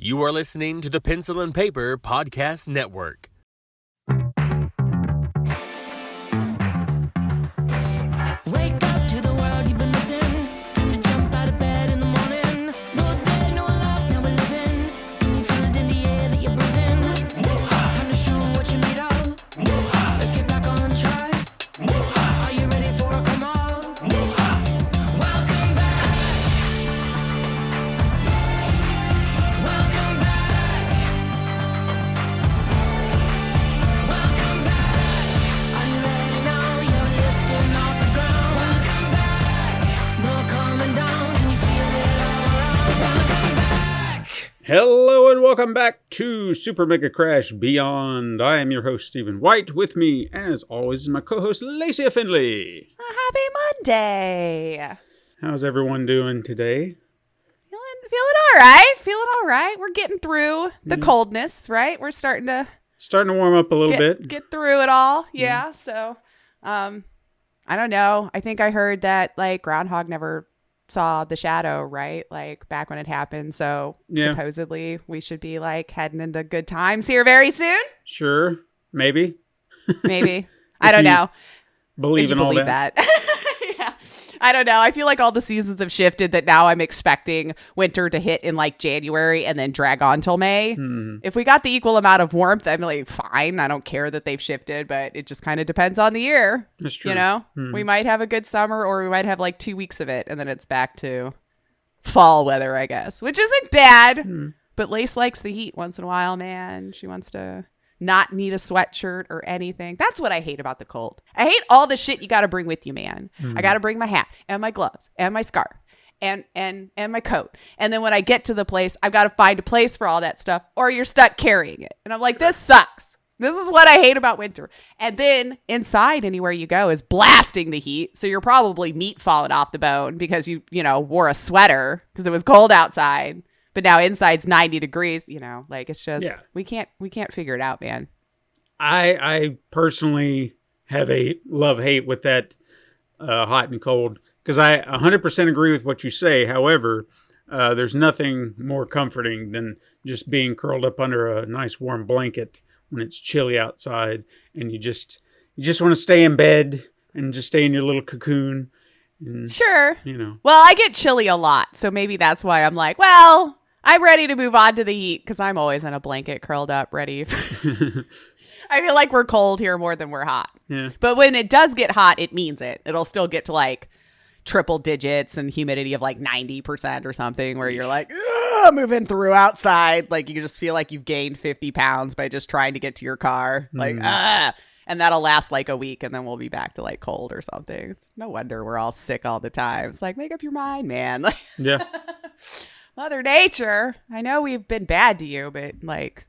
You are listening to the Pencil and Paper Podcast Network. Wake up to the world you've been missing. Time to jump out of bed in the morning. No day, no life, now we're living. Can you feel it in the air that you're breathing? Time to show 'em what you're made of. Let's get back on track. Are you ready for a come on? Welcome back. Welcome back. Welcome back. Are you ready now? You're lifting off the ground. Welcome back. No coming down. Can you feel it all around? Welcome back. Hello and welcome back to Super Mega Crash Beyond. I am your host, Stephen White. With me, as always, is my co-host, Lacey Findley. Happy Monday. How's everyone doing today? Feeling all right. We're getting through the coldness, right? We're starting to Starting to warm up a little bit. get through it all. Yeah. So, I don't know. I think I heard that like Groundhog never saw the shadow, right? Like back when it happened. So Yeah. supposedly we should be like heading into good times here very soon. Sure, maybe. Maybe. I don't you know. Believe If you in all believe that. yeah. I don't know. I feel like all the seasons have shifted that now I'm expecting winter to hit in like January and then drag on till May. If we got the equal amount of warmth, I'm like, fine. I don't care that they've shifted, but it just kind of depends on the year. That's true. You know, we might have a good summer or we might have like 2 weeks of it and then it's back to fall weather, I guess, which isn't bad. But Lace likes the heat once in a while, man. She wants to not need a sweatshirt or anything. That's what I hate about the cold. I hate all the shit you got to bring with you, man. I got to bring my hat and my gloves and my scarf and my coat. And then when I get to the place, I've got to find a place for all that stuff or you're stuck carrying it. And I'm like, this sucks. This is what I hate about winter. And then inside, anywhere you go is blasting the heat. So you're probably meat falling off the bone because you wore a sweater because it was cold outside. But now inside's 90 degrees, like it's just, we can't figure it out, man. I personally have a love-hate with that hot and cold because I 100% agree with what you say. However, there's nothing more comforting than just being curled up under a nice warm blanket when it's chilly outside and you just want to stay in bed and just stay in your little cocoon. And, Sure. Well, I get chilly a lot. So maybe that's why I'm like, well, I'm ready to move on to the heat because I'm always in a blanket curled up ready. I feel like we're cold here more than we're hot. Yeah. But when it does get hot, it means it. It'll still get to like triple digits and humidity of like 90% or something where you're like, moving through outside. Like you just feel like you've gained 50 pounds by just trying to get to your car. Like, and that'll last like a week and then we'll be back to like cold or something. It's no wonder we're all sick all the time. It's like, make up your mind, man. yeah. Mother Nature. I know we've been bad to you, but like,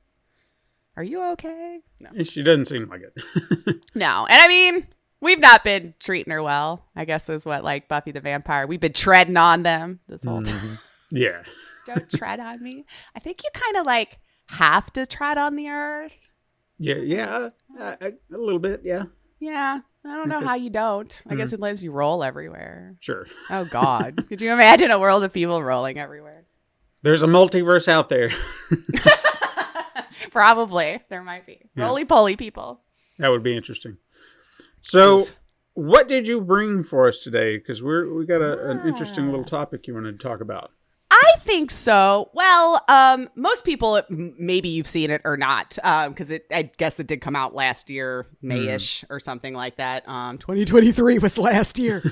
are you okay? No. She doesn't seem like it. No. And I mean, we've not been treating her well, I guess is what like Buffy the Vampire. We've been treading on them this whole time. Yeah. Don't tread on me. I think you kind of like have to tread on the earth. Yeah. A little bit. Yeah. Yeah. I don't know how you don't. I guess unless you roll everywhere. Sure. Oh, God. Could you imagine a world of people rolling everywhere? There's a multiverse out there. Probably. There might be. Yeah. Roly-poly people. That would be interesting. So, what did you bring for us today? Because we got an interesting little topic you wanted to talk about. I think so. Well, most people, maybe you've seen it or not, because I guess it did come out last year, May-ish or something like that. 2023 was last year.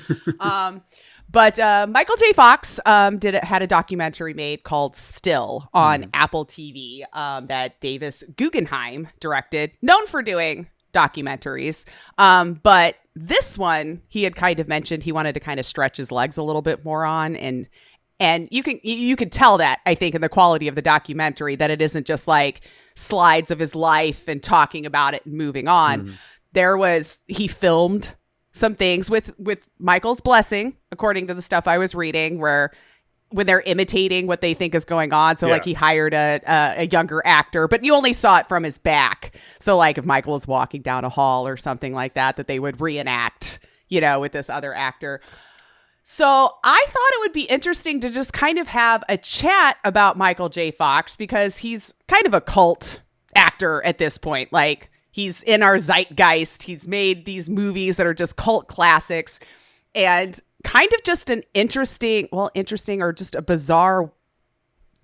But Michael J. Fox had a documentary made called Still on Apple TV that Davis Guggenheim directed, known for doing documentaries. But this one, he had kind of mentioned he wanted to kind of stretch his legs a little bit more on, and you can tell that, I think, in the quality of the documentary, that it isn't just like slides of his life and talking about it and moving on. He filmed some things with Michael's blessing, according to the stuff I was reading, where when they're imitating what they think is going on. So like he hired a younger actor, but you only saw it from his back. So like if Michael was walking down a hall or something like that, that they would reenact, with this other actor. So I thought it would be interesting to just kind of have a chat about Michael J. Fox because he's kind of a cult actor at this point. Like, he's in our zeitgeist. He's made these movies that are just cult classics, and kind of just an interesting or just a bizarre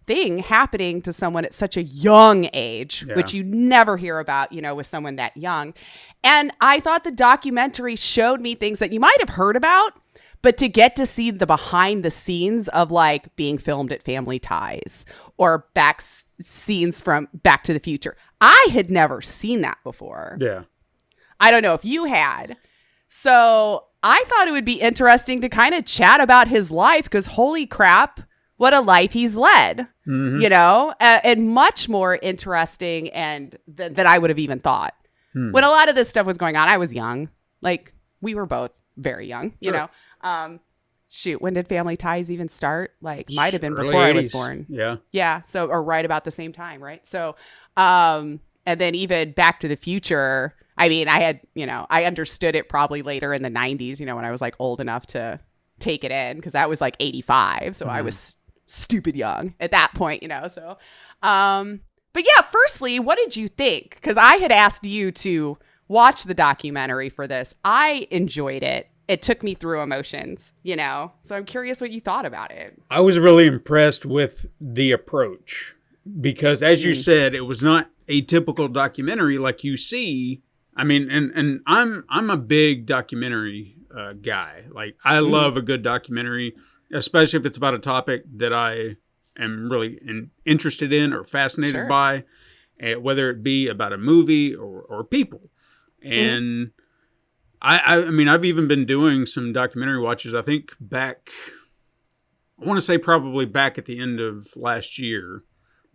thing happening to someone at such a young age, which you never hear about, with someone that young. And I thought the documentary showed me things that you might have heard about, but to get to see the behind the scenes of like being filmed at Family Ties or scenes from Back to the Future, I had never seen that before. Yeah. I don't know if you had. So I thought it would be interesting to kind of chat about his life because holy crap, what a life he's led, and much more interesting than I would have even thought. When a lot of this stuff was going on, I was young. Like, we were both very young, you know. Shoot, when did Family Ties even start? Like, might have been Early before 80s. I was born. Yeah. Yeah. So, or right about the same time, right? So, and then even Back to the Future, I mean, I had, I understood it probably later in the 90s, when I was like old enough to take it in because that was like 85. So I was stupid young at that point, so, but yeah, firstly, what did you think? Because I had asked you to watch the documentary for this. I enjoyed it. It took me through emotions, so I'm curious what you thought about it. I was really impressed with the approach because, as you said, it was not a typical documentary like you see. I mean, and I'm a big documentary guy. Like, I love a good documentary, especially if it's about a topic that I am really interested in or fascinated by, whether it be about a movie or people. And I mean, I've even been doing some documentary watches. I think I want to say probably back at the end of last year,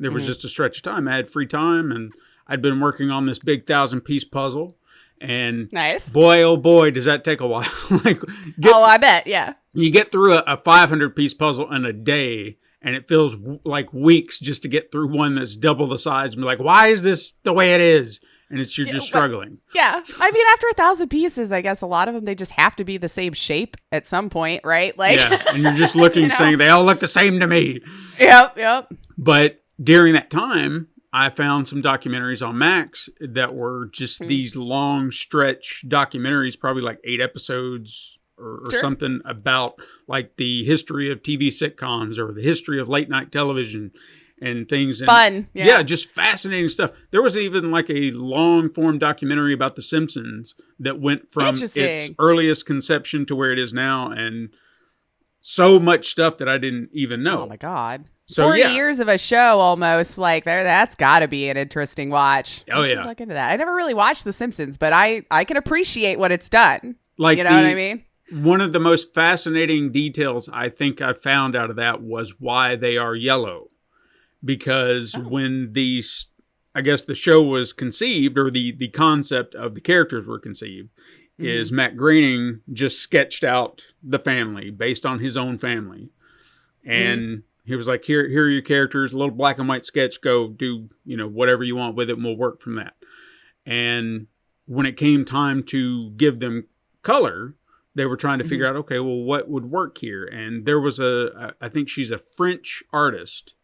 there was just a stretch of time. I had free time and I'd been working on this big 1,000-piece puzzle. And nice. Boy, oh boy, does that take a while. I bet. Yeah. You get through a 500-piece puzzle in a day, and it feels like weeks just to get through one that's double the size and be like, why is this the way it is? And you're just struggling. Yeah. I mean, after 1,000 pieces, I guess a lot of them, they just have to be the same shape at some point, right? Like, yeah. And you're just looking, saying, they all look the same to me. Yep. But during that time, I found some documentaries on Max that were just these long stretch documentaries, probably like 8 episodes or something about like the history of TV sitcoms or the history of late night television and things. And fun. Yeah, just fascinating stuff. There was even like a long form documentary about The Simpsons that went from its earliest conception to where it is now. And so much stuff that I didn't even know. Oh my God. So 40 years of a show almost, like that's got to be an interesting watch. Oh, I should look into that. I never really watched The Simpsons, but I can appreciate what it's done. Like, you know what I mean? One of the most fascinating details I think I found out of that was why they are yellow. Because when I guess the show was conceived, or the concept of the characters were conceived, is Matt Groening just sketched out the family based on his own family. And he was like, here are your characters, a little black and white sketch, go do, whatever you want with it, and we'll work from that. And when it came time to give them color, they were trying to figure out, okay, well, what would work here? And there was I think she's a French artist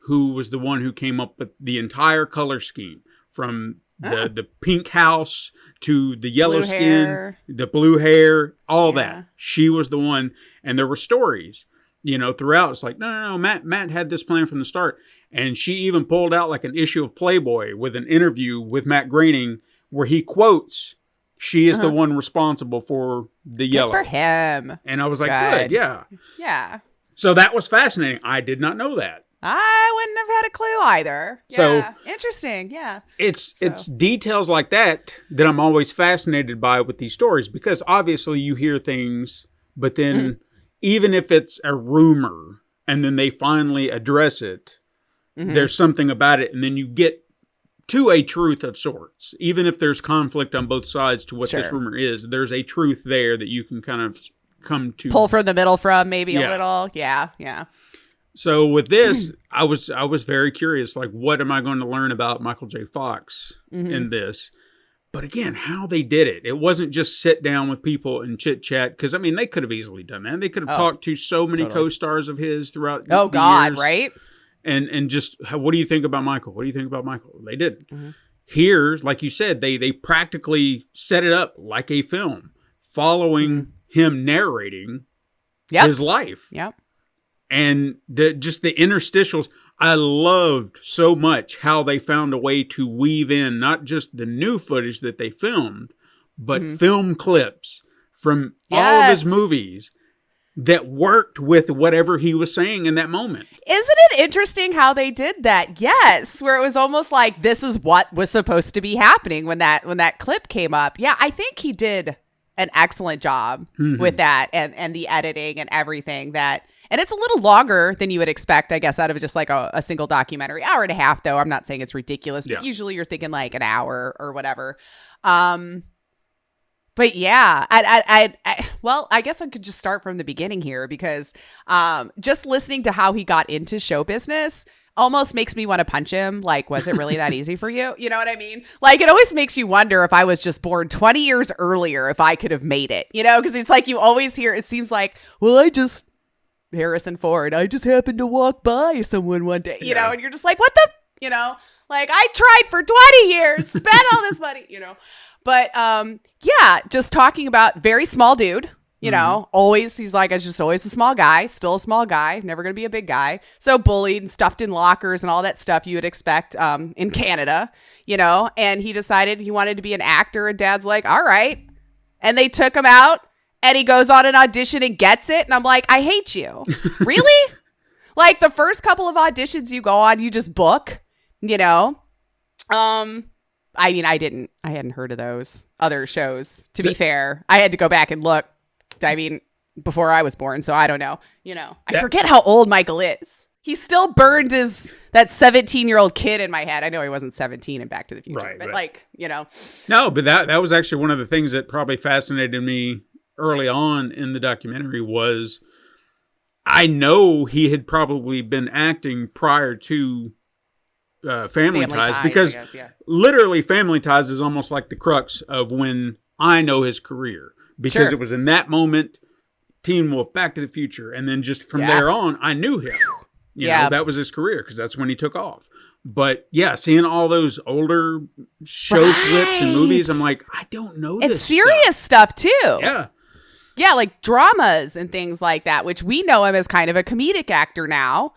who was the one who came up with the entire color scheme, from the pink house to the yellow skin, the blue hair, all that. She was the one. And there were stories, throughout. It's like, no, Matt had this plan from the start. And she even pulled out like an issue of Playboy with an interview with Matt Groening where he quotes, she is the one responsible for the yellow. Good for him. And I was like, good, yeah. Yeah. So that was fascinating. I did not know that. I wouldn't have had a clue either. So yeah. Interesting. Yeah. It's details like that I'm always fascinated by with these stories, because obviously you hear things, but then even if it's a rumor and then they finally address it, there's something about it. And then you get to a truth of sorts. Even if there's conflict on both sides to what this rumor is, there's a truth there that you can kind of come to. Pull from the middle from maybe a little. Yeah. Yeah. So with this, I was very curious, like, what am I going to learn about Michael J. Fox in this? But again, how they did it. It wasn't just sit down with people and chit chat. Because, I mean, they could have easily done that. They could have talked to so many co-stars of his throughout the years. Right? And just, what do you think about Michael? What do you think about Michael? They didn't. Mm-hmm. Here, like you said, they practically set it up like a film, following him narrating his life. Yep. And just the interstitials, I loved so much how they found a way to weave in not just the new footage that they filmed, but film clips from all of his movies that worked with whatever he was saying in that moment. Isn't it interesting how they did that? Yes, where it was almost like this is what was supposed to be happening when that clip came up. Yeah, I think he did an excellent job with that and the editing and everything that. And it's a little longer than you would expect, I guess, out of just like a single documentary. Hour and a half, though. I'm not saying it's ridiculous, but usually you're thinking like an hour or whatever. But yeah, well, I guess I could just start from the beginning here because just listening to how he got into show business almost makes me want to punch him. Like, was it really that easy for you? You know what I mean? Like, it always makes you wonder if I was just born 20 years earlier, if I could have made it, you know, because it's like you always hear, it seems like, well, Harrison Ford, I just happened to walk by someone one day, you know, and you're just like, what the, you know, like I tried for 20 years, spent all this money, you know, but yeah, just talking about very small dude, you know, always, he's like, I was just always a small guy, still a small guy, never going to be a big guy. So bullied and stuffed in lockers and all that stuff you would expect in Canada, you know, and he decided he wanted to be an actor and dad's like, all right. And they took him out. And he goes on an audition and gets it. And I'm like, I hate you. Really? Like the first couple of auditions you go on, you just book, you know? I mean, I hadn't heard of those other shows, to be fair. I had to go back and look. I mean, before I was born. So I don't know, you know, I forget how old Michael is. He still burned that 17-year-old kid in my head. I know he wasn't 17 in Back to the Future, but like, you know. No, but that was actually one of the things that probably fascinated me early on in the documentary was I know he had probably been acting prior to Family Ties because literally Family Ties is almost like the crux of when I know his career because it was in that moment, Teen Wolf, Back to the Future, and then just from there on, I knew him. You know, that was his career because that's when he took off. But yeah, seeing all those older show clips and movies, I'm like, I don't know this. It's serious stuff too. Yeah. Yeah, like dramas and things like that, which we know him as kind of a comedic actor now.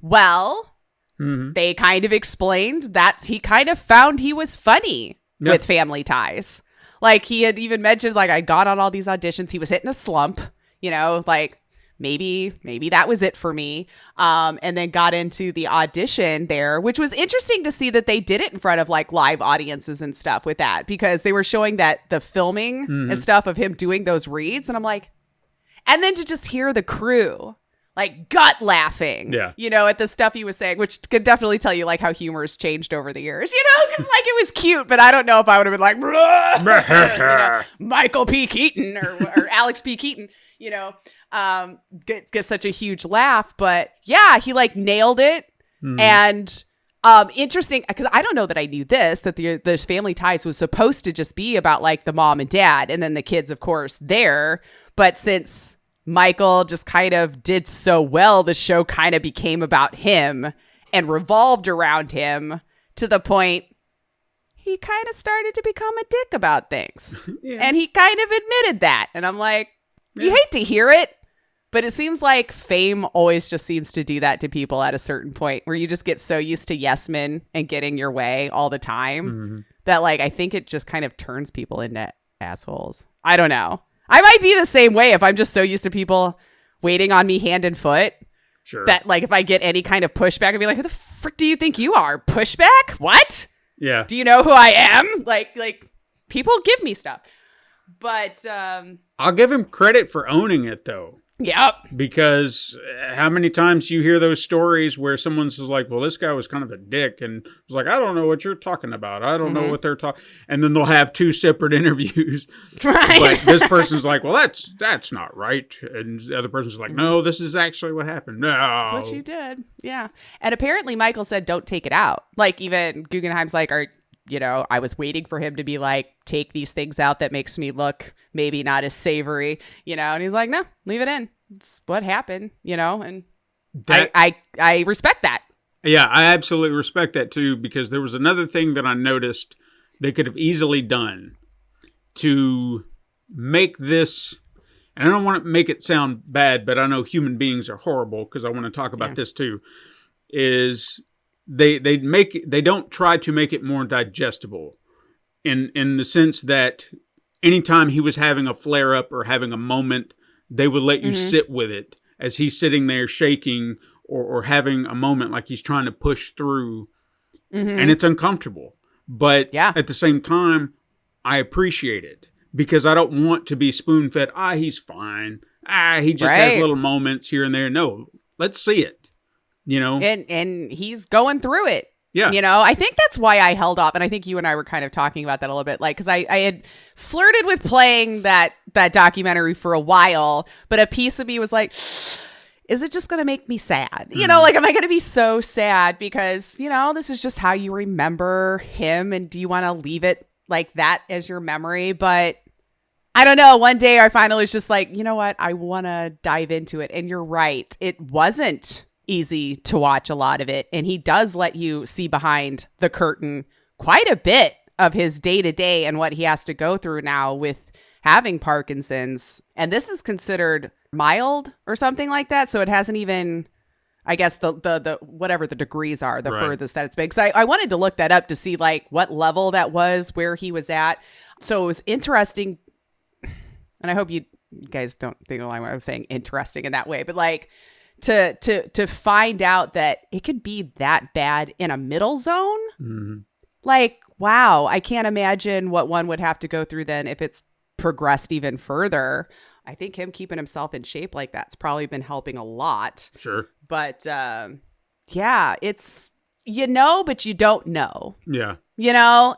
Well, they kind of explained that he kind of found he was funny with Family Ties. Like he had even mentioned, like, I got on all these auditions. He was hitting a slump, you know, like maybe that was it for me. And then got into the audition there, which was interesting to see that they did it in front of like live audiences and stuff with that, because they were showing that the filming and stuff of him doing those reads. And I'm like, and then to just hear the crew like gut laughing, you know, at the stuff he was saying, which could definitely tell you like how humor has changed over the years, you know, because like it was cute, but I don't know if I would have been like, you know, Michael P. Keaton or Alex P. Keaton, you know, get such a huge laugh. But yeah, he like nailed it. And interesting, because I don't know that I knew this, that the Family Ties was supposed to just be about like the mom and dad and then the kids, of course, there. But since Michael just kind of did so well, the show kind of became about him and revolved around him to the point he kind of started to become a dick about things. And he kind of admitted that. And I'm like, you hate to hear it, but it seems like fame always just seems to do that to people at a certain point where you just get so used to yes men and getting your way all the time that like, I think it just kind of turns people into assholes. I don't know. I might be the same way if I'm just so used to people waiting on me hand and foot. Sure. That like if I get any kind of pushback, I'd be like, who the frick do you think you are? Pushback? What? Yeah. Do you know who I am? Like people give me stuff. But I'll give him credit for owning it though. Yep. Because how many times you hear those stories where someone's like, well, this guy was kind of a dick. And it's like, I don't know what you're talking about. I don't know what they're talking. And then they'll have two separate interviews. Right. Like this person's like, well, that's not right. And the other person's like, no, this is actually what happened. No. That's what you did. Yeah. And apparently Michael said, don't take it out. Like even Guggenheim's like, I was waiting for him to be like, take these things out that makes me look maybe not as savory, and he's like, no, leave it in. It's what happened, and I respect that. Yeah, I absolutely respect that too, because there was another thing that I noticed they could have easily done to make this, and I don't want to make it sound bad, but I know human beings are horrible because I want to talk about this too, is they don't try to make it more digestible in the sense that anytime he was having a flare up or having a moment, they would let you sit with it as he's sitting there shaking or having a moment like he's trying to push through, and it's uncomfortable. But at the same time, I appreciate it because I don't want to be spoon-fed. He's fine. He just has little moments here and there. No, let's see it. And he's going through it. Yeah. I think that's why I held off. And I think you and I were kind of talking about that a little bit. Like, because I had flirted with playing that documentary for a while, but a piece of me was like, is it just going to make me sad? Am I going to be so sad because, this is just how you remember him. And do you want to leave it like that as your memory? But I don't know. One day I finally was just like, you know what? I want to dive into it. And you're right. It wasn't easy to watch a lot of it. And he does let you see behind the curtain quite a bit of his day to day and what he has to go through now with having Parkinson's. And this is considered mild or something like that. So it hasn't even, I guess, the whatever the degrees are, the furthest that it's been. Because I wanted to look that up to see like what level that was, where he was at. So it was interesting. And I hope you guys don't think I was saying interesting in that way, but like to find out that it could be that bad in a middle zone. Mm-hmm. Like, wow, I can't imagine what one would have to go through then if it's progressed even further. I think him keeping himself in shape like that's probably been helping a lot. Sure. But it's, but you don't know. Yeah.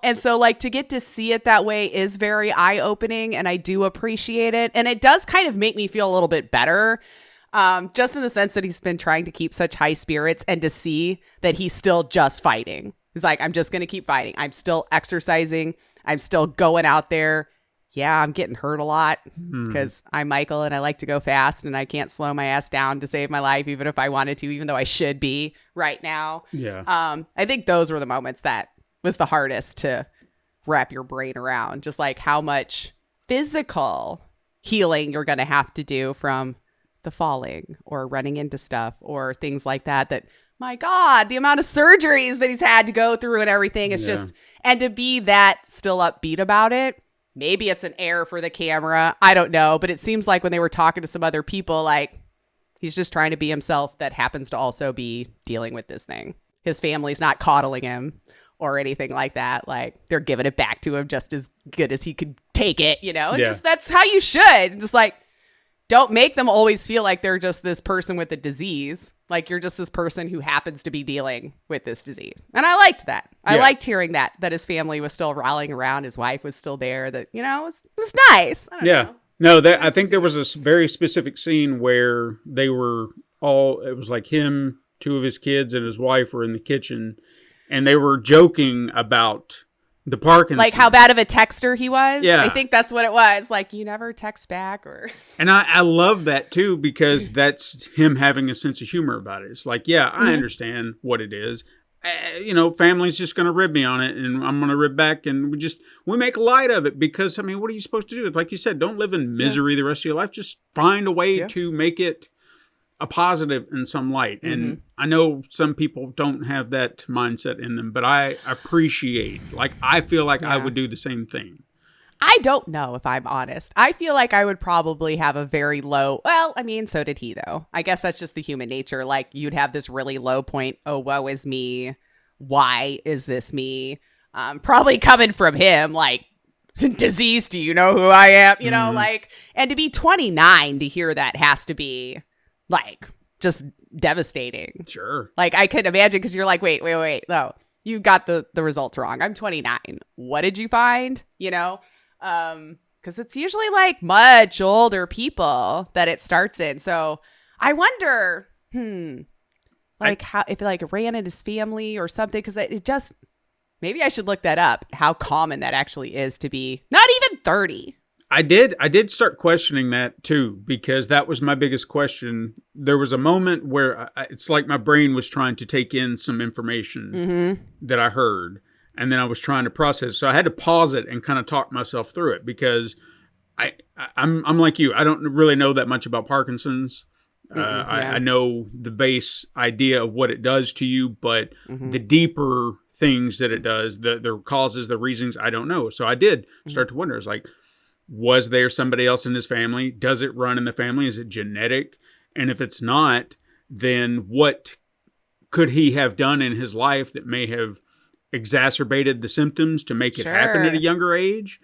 And so like to get to see it that way is very eye-opening, and I do appreciate it. And it does kind of make me feel a little bit better, just in the sense that he's been trying to keep such high spirits, and to see that he's still just fighting. He's like, I'm just going to keep fighting. I'm still exercising. I'm still going out there. Yeah, I'm getting hurt a lot because I'm Michael and I like to go fast and I can't slow my ass down to save my life, even if I wanted to, even though I should be right now. Yeah. I think those were the moments that was the hardest to wrap your brain around, just like how much physical healing you're going to have to do from the falling or running into stuff or things like that. That, my God, the amount of surgeries that he's had to go through and everything. It's just, and to be that still upbeat about it. Maybe it's an error for the camera. I don't know. But it seems like when they were talking to some other people, like he's just trying to be himself that happens to also be dealing with this thing. His family's not coddling him or anything like that. Like they're giving it back to him just as good as he could take it, And just that's how you should. Just like, don't make them always feel like they're just this person with a disease. Like you're just this person who happens to be dealing with this disease. And I liked that. I liked hearing that his family was still rallying around. His wife was still there. That, it was nice. I don't know. No, I think there was a very specific scene where they were all, it was like him, two of his kids and his wife were in the kitchen and they were joking about the Parkinson. Like how bad of a texter he was. Yeah. I think that's what it was. Like you never text back or. And I love that too, because that's him having a sense of humor about it. It's like, I understand what it is. Family's just going to rib me on it and I'm going to rib back. And we make light of it because, what are you supposed to do? Like you said, don't live in misery the rest of your life. Just find a way to make it a positive in some light. And I know some people don't have that mindset in them, but I appreciate, I feel like I would do the same thing. I don't know, if I'm honest. I feel like I would probably have a very low, so did he though. I guess that's just the human nature. Like you'd have this really low point. Oh, woe is me. Why is this me? Probably coming from him, like, disease, do you know who I am? And to be 29 to hear that has to be like just devistating. Sure. Like I could imagine, because you're like, wait. No, you got the results wrong. I'm 29. What did you find? Because it's usually like much older people that it starts in. So I wonder, how if it like ran in his family or something, because it just, Maybe I should look that up, how common that actually is to be not even 30. I did start questioning that too, because that was my biggest question. There was a moment where it's like my brain was trying to take in some information that I heard, and then I was trying to process. So I had to pause it and kind of talk myself through it, because I'm like you. I don't really know that much about Parkinson's. I know the base idea of what it does to you, but the deeper things that it does, the causes, the reasons, I don't know. So I did start to wonder. It's like, was there somebody else in his family? Does it run in the family? Is it genetic? And if it's not, then what could he have done in his life that may have exacerbated the symptoms to make it happen at a younger age?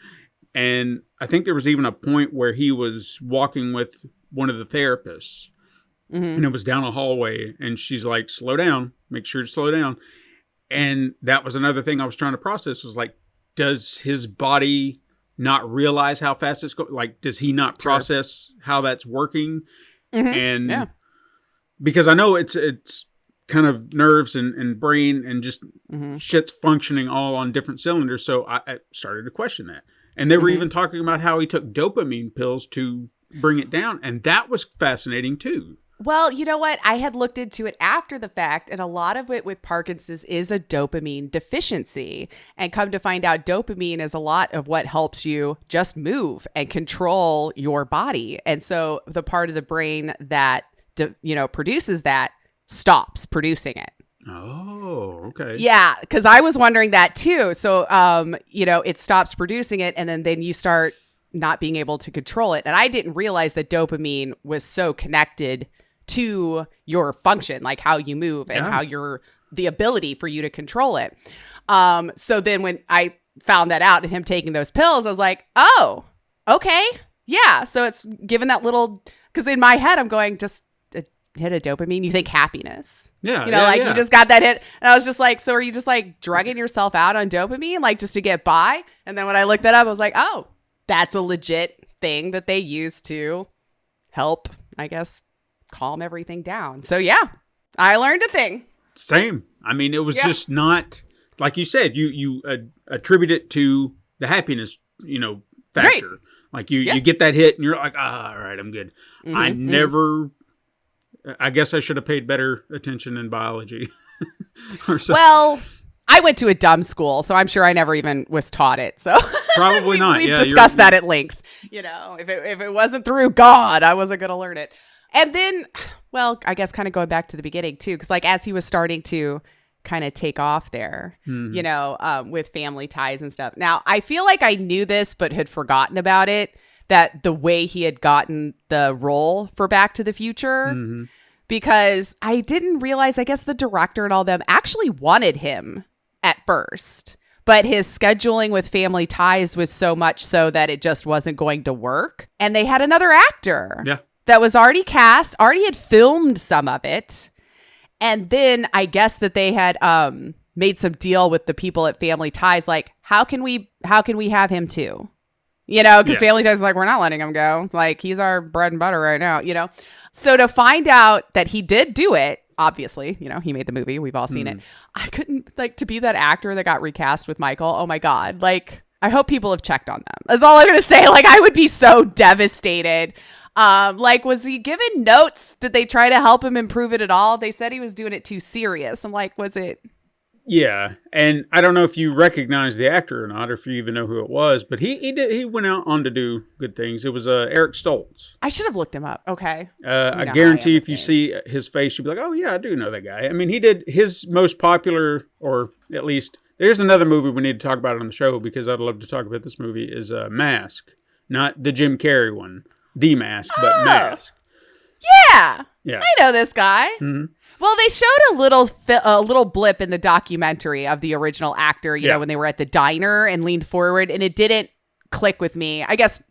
And I think there was even a point where he was walking with one of the therapists, and it was down a hallway, and she's like, slow down, make sure to slow down. And that was another thing I was trying to process, was like, does his body not realize how fast it's going? Like, does he not process how that's working? And because I know it's kind of nerves and brain and just shit's functioning all on different cylinders. So I started to question that. And they were even talking about how he took dopamine pills to bring it down. And that was fascinating too. Well, you know what? I had looked into it after the fact, and a lot of it with Parkinson's is a dopamine deficiency. And come to find out, dopamine is a lot of what helps you just move and control your body. And so the part of the brain that, produces that stops producing it. Oh, okay. Yeah, because I was wondering that too. So, it stops producing it, and then you start not being able to control it. And I didn't realize that dopamine was so connected to your function, like how you move and how the ability for you to control it. So then when I found that out and him taking those pills, I was like, oh, okay. Yeah. So it's given that little, because in my head, I'm going, just hit a dopamine. You think happiness. Yeah. You just got that hit. And I was just like, so are you just like drugging yourself out on dopamine, like just to get by? And then when I looked that up, I was like, oh, that's a legit thing that they use to help, I guess, calm everything down. So yeah, I learned a thing. Same. I mean, it was just not, like you said, you attribute it to the happiness, factor. Right. Like you get that hit and you're like, all right, I'm good. I guess I should have paid better attention in biology. Well, I went to a dumb school, so I'm sure I never even was taught it. So probably not. We've discussed that at length. If it wasn't through God, I wasn't going to learn it. And then, well, I guess kind of going back to the beginning too, because like as he was starting to kind of take off there, with family ties and stuff. Now, I feel like I knew this, but had forgotten about it, that the way he had gotten the role for Back to the Future, because I didn't realize, I guess the director and all them actually wanted him at first, but his scheduling with Family Ties was so much so that it just wasn't going to work. And they had another actor that was already cast, already had filmed some of it. And then I guess that they had made some deal with the people at Family Ties, like, how can we have him too? Because Family Ties is like, we're not letting him go. Like, he's our bread and butter right now, So to find out that he did do it, obviously, he made the movie. We've all seen it. I couldn't, to be that actor that got recast with Michael. Oh my God. I hope people have checked on them. That's all I'm going to say. I would be so devastated. Was he given notes? Did they try to help him improve it at all? They said he was doing it too serious. I'm like, was it? Yeah. And I don't know if you recognize the actor or not, or if you even know who it was, but he went out on to do good things. It was Eric Stoltz. I should have looked him up. Okay. I guarantee if you see his face, you'll be like, oh yeah, I do know that guy. I mean, he did his most popular, or at least there's another movie we need to talk about on the show, because I'd love to talk about this movie, is Mask. Not the Jim Carrey one, The Mask, but Mask. Yeah. I know this guy. Mm-hmm. Well, they showed a little blip in the documentary of the original actor, you know, when they were at the diner and leaned forward, and it didn't click with me. I guess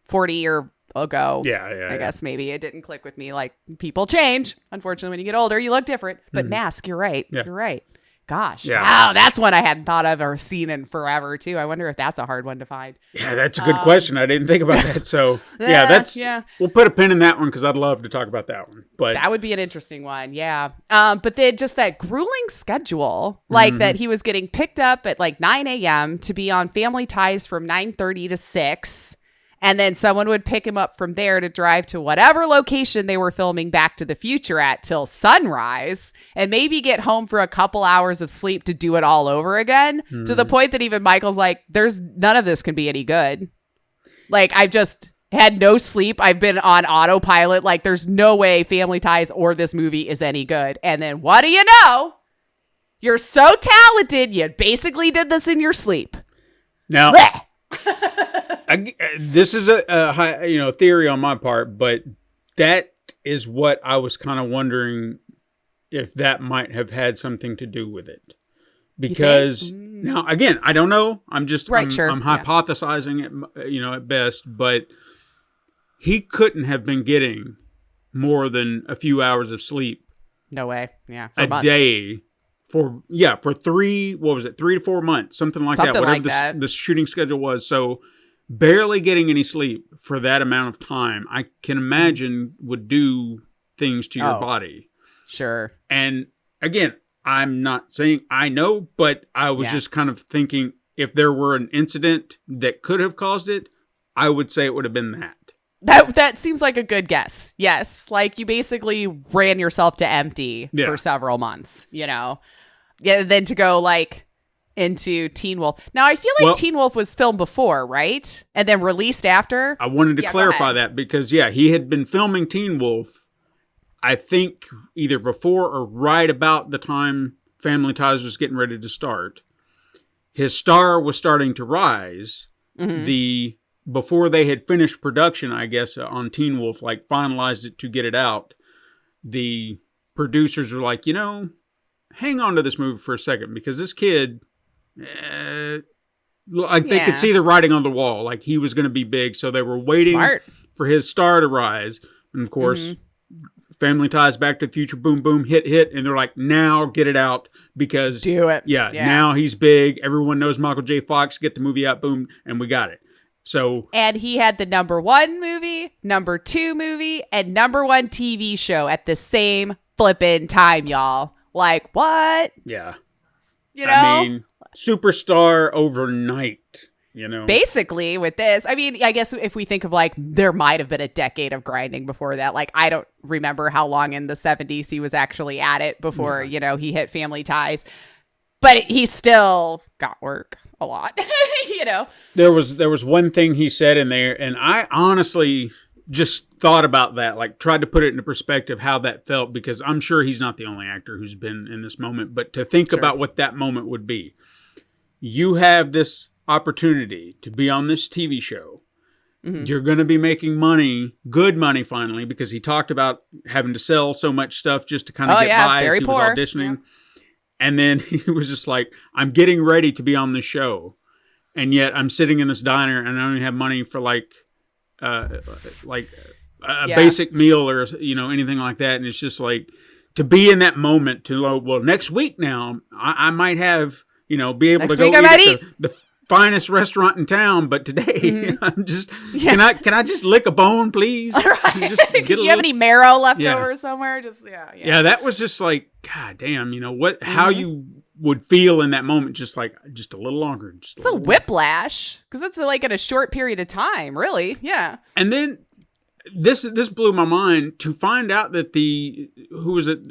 40 years ago. I guess maybe it didn't click with me. Like, people change. Unfortunately, when you get older, you look different. But Mask, you're right. Yeah. You're right. Gosh. Yeah. Wow, that's one I hadn't thought of or seen in forever, too. I wonder if that's a hard one to find. Yeah, that's a good question. I didn't think about that. So, yeah. We'll put a pin in that one because I'd love to talk about that one. But that would be an interesting one, yeah. But then just that grueling schedule, like that he was getting picked up at like 9 a.m. to be on Family Ties from 9:30 to 6. And then someone would pick him up from there to drive to whatever location they were filming Back to the Future at till sunrise and maybe get home for a couple hours of sleep to do it all over again, to the point that even Michael's like, there's none of this can be any good. Like, I've just had no sleep. I've been on autopilot. Like, there's no way Family Ties or this movie is any good. And then what do you know? You're so talented, you basically did this in your sleep. Now... this is a high, theory on my part, but that is what I was kind of wondering if that might have had something to do with it. Because now, again, I don't know. I'm just I'm hypothesizing it, at best. But he couldn't have been getting more than a few hours of sleep. No way. Yeah, for months. Day. For 3 to 4 months, something like that. Whatever the shooting schedule was. So barely getting any sleep for that amount of time, I can imagine would do things to your body. Sure. And again, I'm not saying I know, but I was just kind of thinking if there were an incident that could have caused it, I would say it would have been that. That seems like a good guess. Yes. Like you basically ran yourself to empty for several months, Yeah, then to go like into Teen Wolf. Now I feel like Teen Wolf was filmed before, right? And then released after. I wanted to clarify that because he had been filming Teen Wolf, I think either before or right about the time Family Ties was getting ready to start. His star was starting to rise. Before they had finished production, I guess, on Teen Wolf, like finalized it to get it out, the producers were like, hang on to this movie for a second because this kid, they could see the writing on the wall. Like he was going to be big. So they were waiting for his star to rise. And of course, Family Ties, Back to the Future, boom, boom, hit. And they're like, now get it out because do it. Yeah. Now he's big. Everyone knows Michael J. Fox. Get the movie out. Boom. And we got it. And he had the number 1 movie, number 2 movie, and number 1 TV show at the same flippin' time, y'all. Like, what? Yeah. I mean, superstar overnight, Basically, with this. I mean, I guess if we think of, like, there might have been a decade of grinding before that. Like, I don't remember how long in the 70s he was actually at it before, he hit Family Ties. But he still got work a lot, There was one thing he said in there, and I honestly just thought about that, like tried to put it into perspective how that felt, because I'm sure he's not the only actor who's been in this moment, but to think about what that moment would be. You have this opportunity to be on this TV show. You're going to be making money, good money finally, because he talked about having to sell so much stuff just to kind of get by as he was auditioning. Yeah. And then he was just like, I'm getting ready to be on the show. And yet I'm sitting in this diner and I only have money for like a basic meal or, anything like that. And it's just like to be in that moment to, well, next week now I might have, be able to go eat at the finest restaurant in town. But today I'm just, can I just lick a bone, please? Right. Just get do you have any marrow left over somewhere? Just, Yeah, that was just like, God damn, how you would feel in that moment, just a little longer. It's a whiplash because it's like in a short period of time, really. Yeah. And then this blew my mind to find out that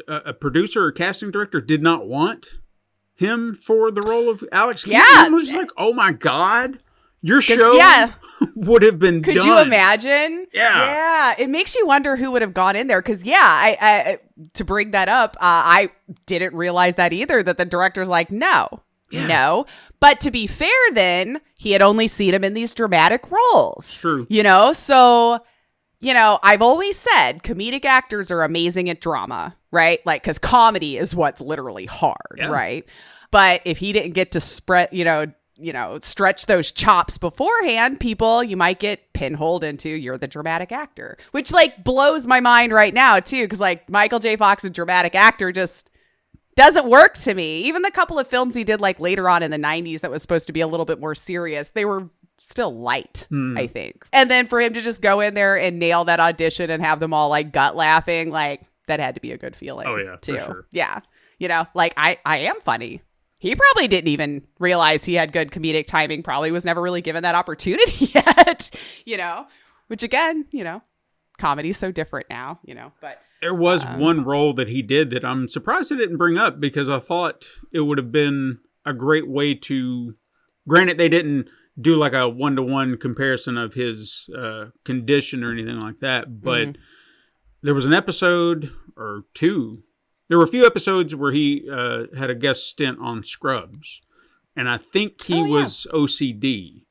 a producer or casting director did not want him for the role of Alex Keaton. I was just like, oh my God, your show would have been done. Could you imagine? Yeah. It makes you wonder who would have gone in there. Because, I to bring that up, I didn't realize that either, that the director's like, no. But to be fair, then, he had only seen him in these dramatic roles. True. So, I've always said comedic actors are amazing at drama, right? Like, because comedy is what's literally hard, right? But if he didn't get to spread, stretch those chops beforehand, you might get pinholed into you're the dramatic actor, which like blows my mind right now too. Cause like Michael J. Fox, a dramatic actor, just doesn't work to me. Even the couple of films he did like later on in the 90s that was supposed to be a little bit more serious, they were still light, I think. And then for him to just go in there and nail that audition and have them all like gut laughing, like that had to be a good feeling. Oh yeah, too. for sure. Yeah. You know, like I am funny. He probably didn't even realize he had good comedic timing, probably was never really given that opportunity yet, you know, which again, you know, comedy's so different now, you know, but there was one role that he did that I'm surprised I didn't bring up because I thought it would have been a great way to, granted they didn't do like a 1-to-1 comparison of his condition or anything like that, but there was an episode or two. There were a few episodes where he had a guest stint on Scrubs, and I think he was OCD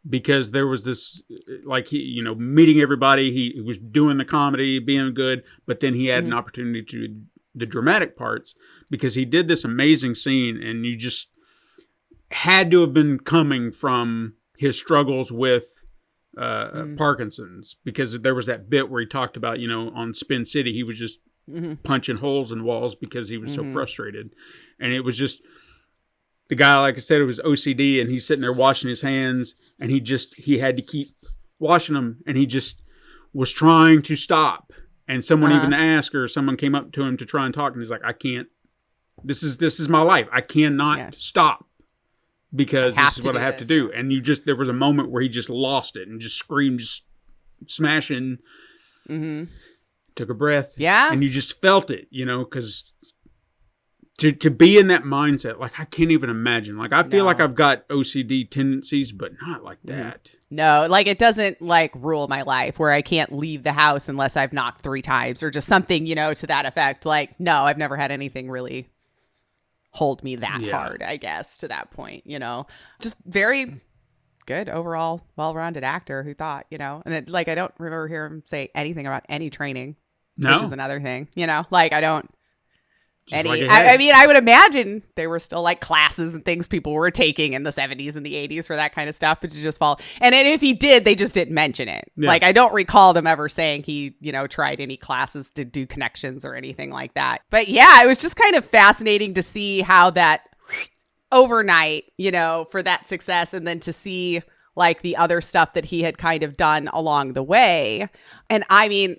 because there was this, like, he, you know, meeting everybody. He was doing the comedy, being good, but then he had an opportunity to do the dramatic parts because he did this amazing scene, and you just had to have been coming from his struggles with Parkinson's, because there was that bit where he talked about, you know, on Spin City, he was just punching holes in walls because he was so frustrated. And it was just, the guy, like I said, it was OCD, and he's sitting there washing his hands, and he had to keep washing them, and he just was trying to stop. And someone even asked, or someone came up to him to try and talk, and he's like, I can't, this is my life. I cannot stop because this is what I have to do. And there was a moment where he just lost it and just screamed, just smashing, took a breath. Yeah. And you just felt it, you know, because to be in that mindset, like, I can't even imagine. Like, I feel like I've got OCD tendencies, but not like that. No, like, it doesn't like rule my life where I can't leave the house unless I've knocked 3 times or just something, you know, to that effect. Like, no, I've never had anything really hold me that hard, I guess, to that point, you know. Just very good overall, well-rounded actor who thought, you know. And like, I don't remember hear him say anything about any training, which is another thing, you know. Like, I don't. I mean, I would imagine there were still like classes and things people were taking in the 70s and the 80s for that kind of stuff, but to just fall. And then if he did, they just didn't mention it. Yeah. Like, I don't recall them ever saying he, you know, tried any classes to do connections or anything like that. But yeah, it was just kind of fascinating to see how that overnight, you know, for that success, and then to see like the other stuff that he had kind of done along the way. And I mean,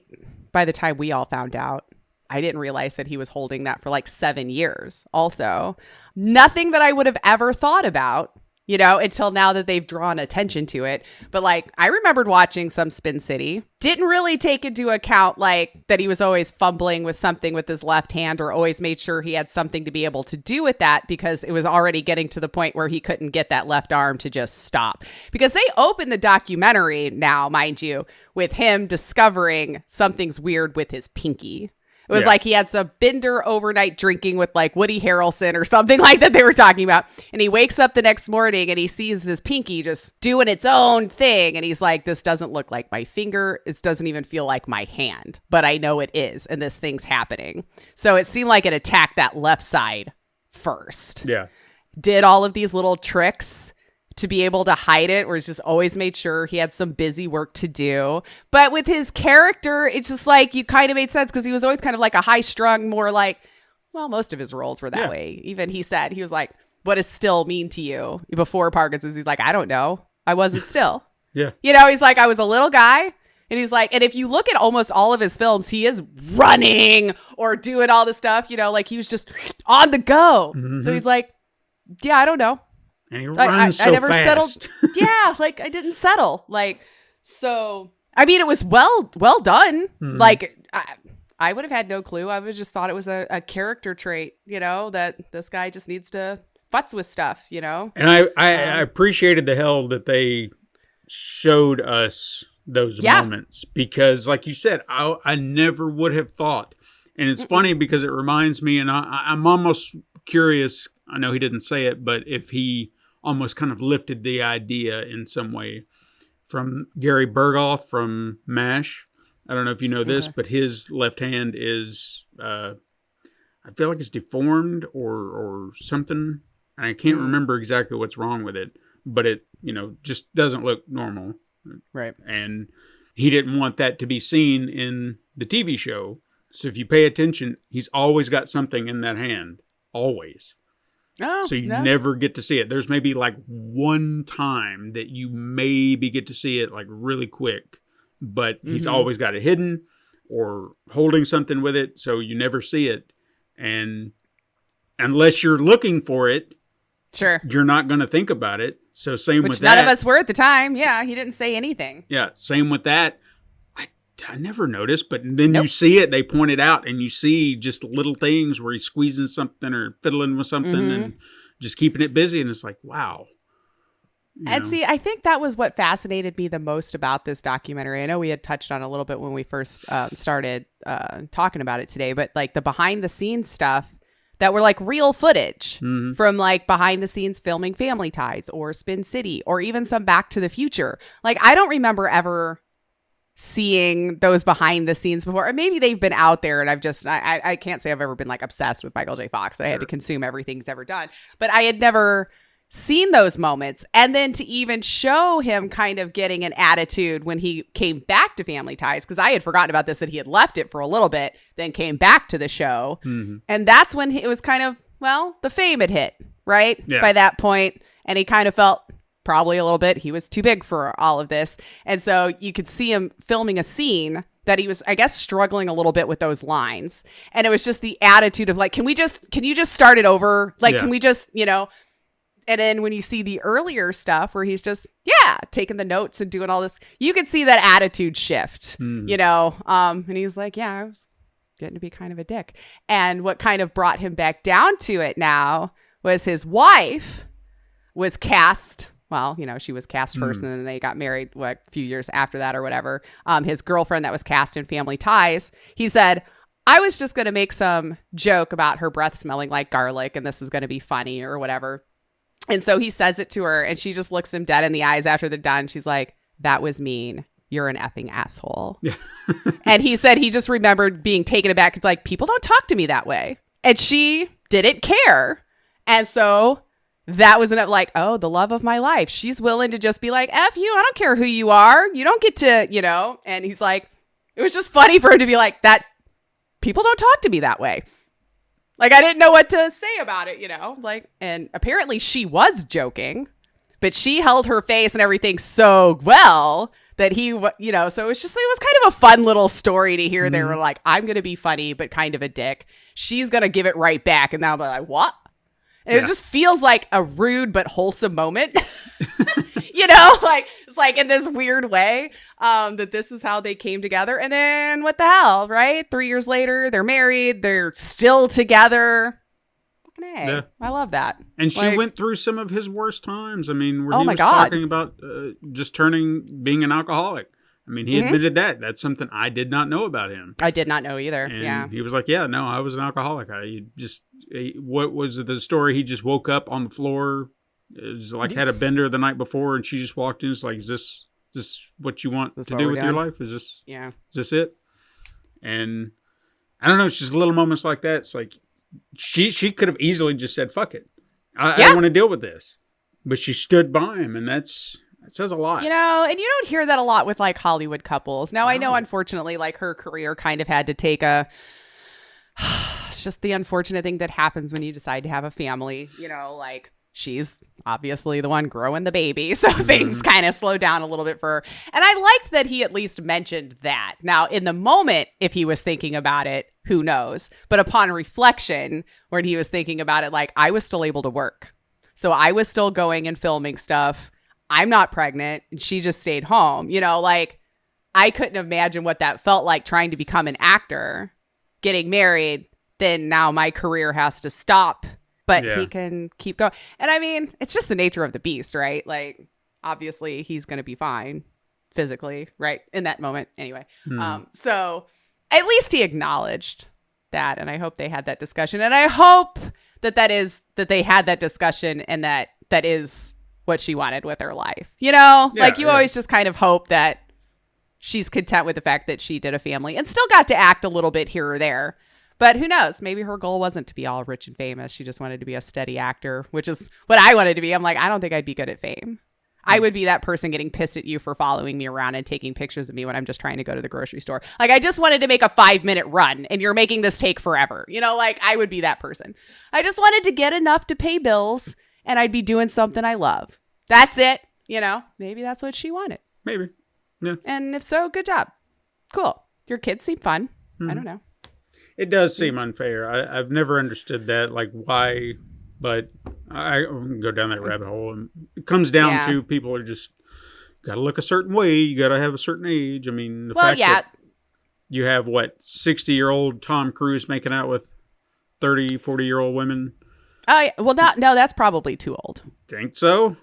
by the time we all found out, I didn't realize that he was holding that for like 7 years also. Nothing that I would have ever thought about, you know, until now that they've drawn attention to it. But like, I remembered watching some Spin City, didn't really take into account like that he was always fumbling with something with his left hand, or always made sure he had something to be able to do with that, because it was already getting to the point where he couldn't get that left arm to just stop. Because they open the documentary now, mind you, with him discovering something's weird with his pinky. It was like he had some bender overnight drinking with like Woody Harrelson or something like that they were talking about. And he wakes up the next morning and he sees his pinky just doing its own thing. And he's like, this doesn't look like my finger. It doesn't even feel like my hand, but I know it is. And this thing's happening. So it seemed like it attacked that left side first. Yeah. Did all of these little tricks to be able to hide it, where he's just always made sure he had some busy work to do. But with his character, it's just like, you kind of made sense, because he was always kind of like a high strung, more like, well, most of his roles were that way. Even he said, he was like, what does still mean to you? Before Parkinson's, he's like, I don't know. I wasn't still. Yeah. You know, he's like, I was a little guy. And he's like, and if you look at almost all of his films, he is running or doing all this stuff, you know, like he was just on the go. So he's like, yeah, I don't know. And he runs I never fast. settled. Yeah, like I didn't settle. Like, so, I mean, it was well done. Like, I would have had no clue. I would have just thought it was a character trait, you know, that this guy just needs to futz with stuff, you know. And I appreciated the hell that they showed us those moments, because like you said, I never would have thought. And it's funny because it reminds me, and I'm almost curious, I know he didn't say it, but if he almost kind of lifted the idea in some way from Gary Berghoff from MASH. I don't know if you know this, but his left hand is, I feel like it's deformed or something. And I can't remember exactly what's wrong with it, but it, you know, just doesn't look normal. Right. And he didn't want that to be seen in the TV show. So if you pay attention, he's always got something in that hand. always. Oh, So you no. never get to see it. There's maybe like one time that you maybe get to see it like really quick, but he's always got it hidden or holding something with it, so you never see it. And unless you're looking for it, Sure. you're not going to think about it. So same Which with none that. of us were at the time. Yeah, he didn't say anything. Yeah, same with that. I never noticed, but then you see it, they point it out, and you see just little things where he's squeezing something or fiddling with something and just keeping it busy. And it's like, wow. And see, I think that was what fascinated me the most about this documentary. I know we had touched on a little bit when we first started talking about it today, but like the behind the scenes stuff that were like real footage from like behind the scenes filming Family Ties or Spin City or even some Back to the Future. Like, I don't remember ever seeing those behind the scenes before. Or maybe they've been out there and I can't say I've ever been like obsessed with Michael J. Fox. I had to consume everything he's ever done, but I had never seen those moments. And then to even show him kind of getting an attitude when he came back to Family Ties, because I had forgotten about this, that he had left it for a little bit, then came back to the show. And that's when it was kind of, well, the fame had hit, right? Yeah. By that point. And he kind of felt probably a little bit, he was too big for all of this. And so you could see him filming a scene that he was, I guess, struggling a little bit with those lines. And it was just the attitude of like, can you just start it over? Like, can we just, and then when you see the earlier stuff where he's just, taking the notes and doing all this, you could see that attitude shift, and he's like, I was getting to be kind of a dick. And what kind of brought him back down to it now was his wife was cast. Well, she was cast first and then they got married a few years after that or whatever. His girlfriend that was cast in Family Ties, he said, I was just going to make some joke about her breath smelling like garlic and this is going to be funny or whatever. And so he says it to her and she just looks him dead in the eyes after they're done. She's like, that was mean. You're an effing asshole. Yeah. And he said he just remembered being taken aback. It's like, people don't talk to me that way. And she didn't care. And so that was enough, like, oh, the love of my life. She's willing to just be like, F you. I don't care who you are. You don't get to, And he's like, it was just funny for him to be like, that people don't talk to me that way. Like, I didn't know what to say about it, like, and apparently she was joking, but she held her face and everything so well that he, so it was kind of a fun little story to hear. They were like, I'm going to be funny, but kind of a dick. She's going to give it right back. And now I'm like, what? And it just feels like a rude but wholesome moment, like it's like in this weird way that this is how they came together. And then what the hell, right? 3 years later, they're married. They're still together. Fucking A. Yeah. I love that. And she went through some of his worst times. I mean, where he was talking about just being an alcoholic. I mean, he admitted that. That's something I did not know about him. I did not know either. And he was like, no, I was an alcoholic. What was the story? He just woke up on the floor. It was like had a bender the night before and she just walked in. It's like, is this what you want to do with your life? Is this it? And I don't know. It's just little moments like that. It's like she could have easily just said, fuck it. I don't want to deal with this. But she stood by him, and that says a lot. And you don't hear that a lot with like Hollywood couples. Now, I know, unfortunately, like her career kind of had to take it's just the unfortunate thing that happens when you decide to have a family, like she's obviously the one growing the baby. So things kind of slow down a little bit for her. And I liked that he at least mentioned that. Now, in the moment, if he was thinking about it, who knows? But upon reflection, when he was thinking about it, like, I was still able to work. So I was still going and filming stuff. I'm not pregnant. And she just stayed home. Like, I couldn't imagine what that felt like trying to become an actor, getting married. Then now my career has to stop. But he can keep going. And I mean, it's just the nature of the beast, right? Like, obviously, he's going to be fine physically, right? In that moment. Anyway. So at least he acknowledged that. And I hope they had that discussion. And I hope that they had that discussion and that is what she wanted with her life. You always just kind of hope that she's content with the fact that she did a family and still got to act a little bit here or there. But who knows? Maybe her goal wasn't to be all rich and famous. She just wanted to be a steady actor, which is what I wanted to be. I'm like, I don't think I'd be good at fame. I would be that person getting pissed at you for following me around and taking pictures of me when I'm just trying to go to the grocery store. Like, I just wanted to make a 5-minute run and you're making this take forever. You know, like, I would be that person. I just wanted to get enough to pay bills and I'd be doing something I love. That's it. You know, maybe that's what she wanted. Maybe. Yeah. And if so, good job. Cool. Your kids seem fun. I don't know. It does seem unfair. I've never understood that, like why, but I can go down that rabbit hole. And it comes down to people are just got to look a certain way. You got to have a certain age. I mean, the fact that you have 60-year-old Tom Cruise making out with 30, 40-year-old women. Oh, yeah. Well, no, that's probably too old. Think so?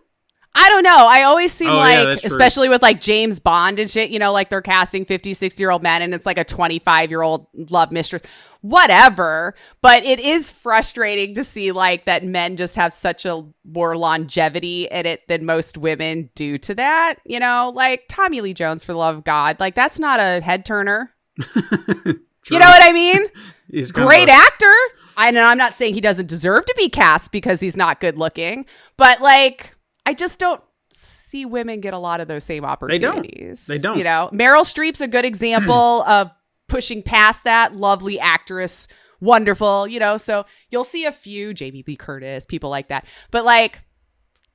I don't know. I always seem like, true. especially with like James Bond and shit, you know, like they're casting 50, 60-year-old men and it's like a 25-year-old love mistress, whatever. But it is frustrating to see like that men just have such a more longevity in it than most women due to that. You know, like Tommy Lee Jones, for the love of God, like that's not a head turner. You know what I mean? He's great actor. I'm not saying he doesn't deserve to be cast because he's not good looking, but like, I just don't see women get a lot of those same opportunities. They don't. You know, Meryl Streep's a good example of pushing past that. Lovely actress, wonderful, you know, so you'll see a few, Jamie Lee Curtis, people like that. But like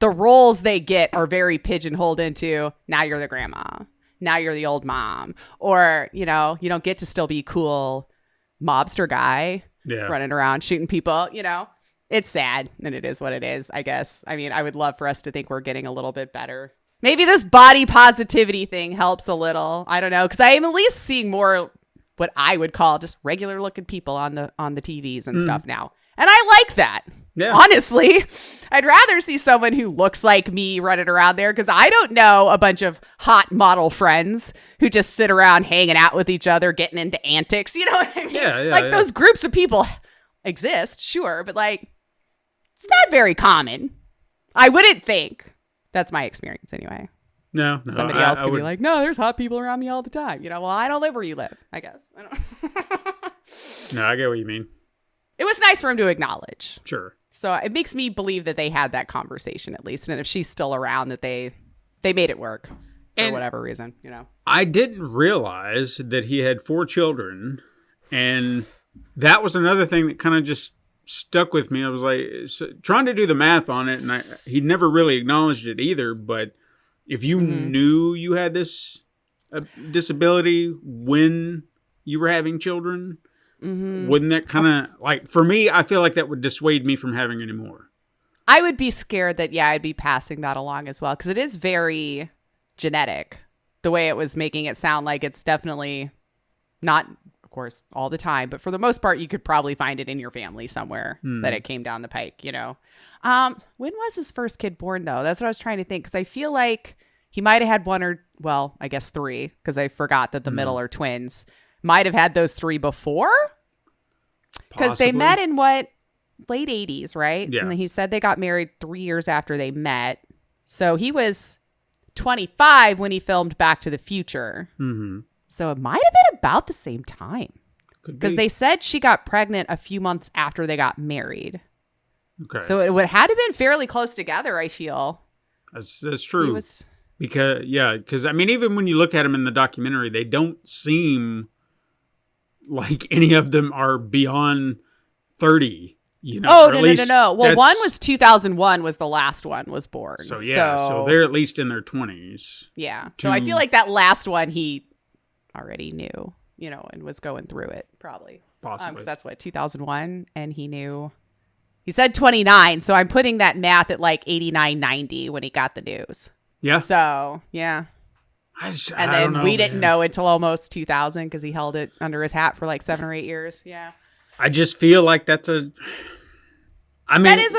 the roles they get are very pigeonholed into, now you're the grandma, now you're the old mom, or, you know, you don't get to still be cool mobster guy running around shooting people, you know. It's sad, and it is what it is, I guess. I mean, I would love for us to think we're getting a little bit better. Maybe this body positivity thing helps a little. I don't know, because I am at least seeing more what I would call just regular looking people on the TVs and stuff now. And I like that. Yeah. Honestly, I'd rather see someone who looks like me running around there, because I don't know a bunch of hot model friends who just sit around hanging out with each other, getting into antics. You know what I mean? Yeah, those groups of people exist, sure, but like, it's not very common. I wouldn't think. That's my experience anyway. No. Somebody else could be like, no, there's hot people around me all the time. You know, well, I don't live where you live, I guess. I don't No, I get what you mean. It was nice for him to acknowledge. Sure. So it makes me believe that they had that conversation at least. And if she's still around, that they made it work for whatever reason, you know. I didn't realize that he had 4 children. And that was another thing that kind of just stuck with me. I was like trying to do the math on it, and he never really acknowledged it either. But if you knew you had this disability when you were having children, wouldn't that kind of like, for me, I feel like that would dissuade me from having any more. I would be scared that I'd be passing that along as well, because it is very genetic. The way it was making it sound like it's definitely not, of course, all the time, but for the most part, you could probably find it in your family somewhere that it came down the pike, you know. When was his first kid born, though? That's what I was trying to think, because I feel like he might have had 1 or, well, I guess 3, because I forgot that the middle are twins. Might have had those 3 before, because they met in late 80s, right? Yeah. And he said they got married 3 years after they met. So he was 25 when he filmed Back to the Future. Mm-hmm. So it might have been about the same time, because they said she got pregnant a few months after they got married. Okay. So it would had to have been fairly close together, I feel. That's true. Because I mean, even when you look at them in the documentary, they don't seem like any of them are beyond 30. You know, oh, no. Well, one was 2001 was the last one was born. So they're at least in their 20s. Yeah. So I feel like that last one he already knew, you know, and was going through it probably. Possibly. 'Cause that's what, 2001, and he knew. He said 29, so I'm putting that math at like 89, 90 when he got the news. Yeah. So, yeah. And then we didn't know until almost 2000, because he held it under his hat for like 7 or 8 years. Yeah. I just feel like that's that is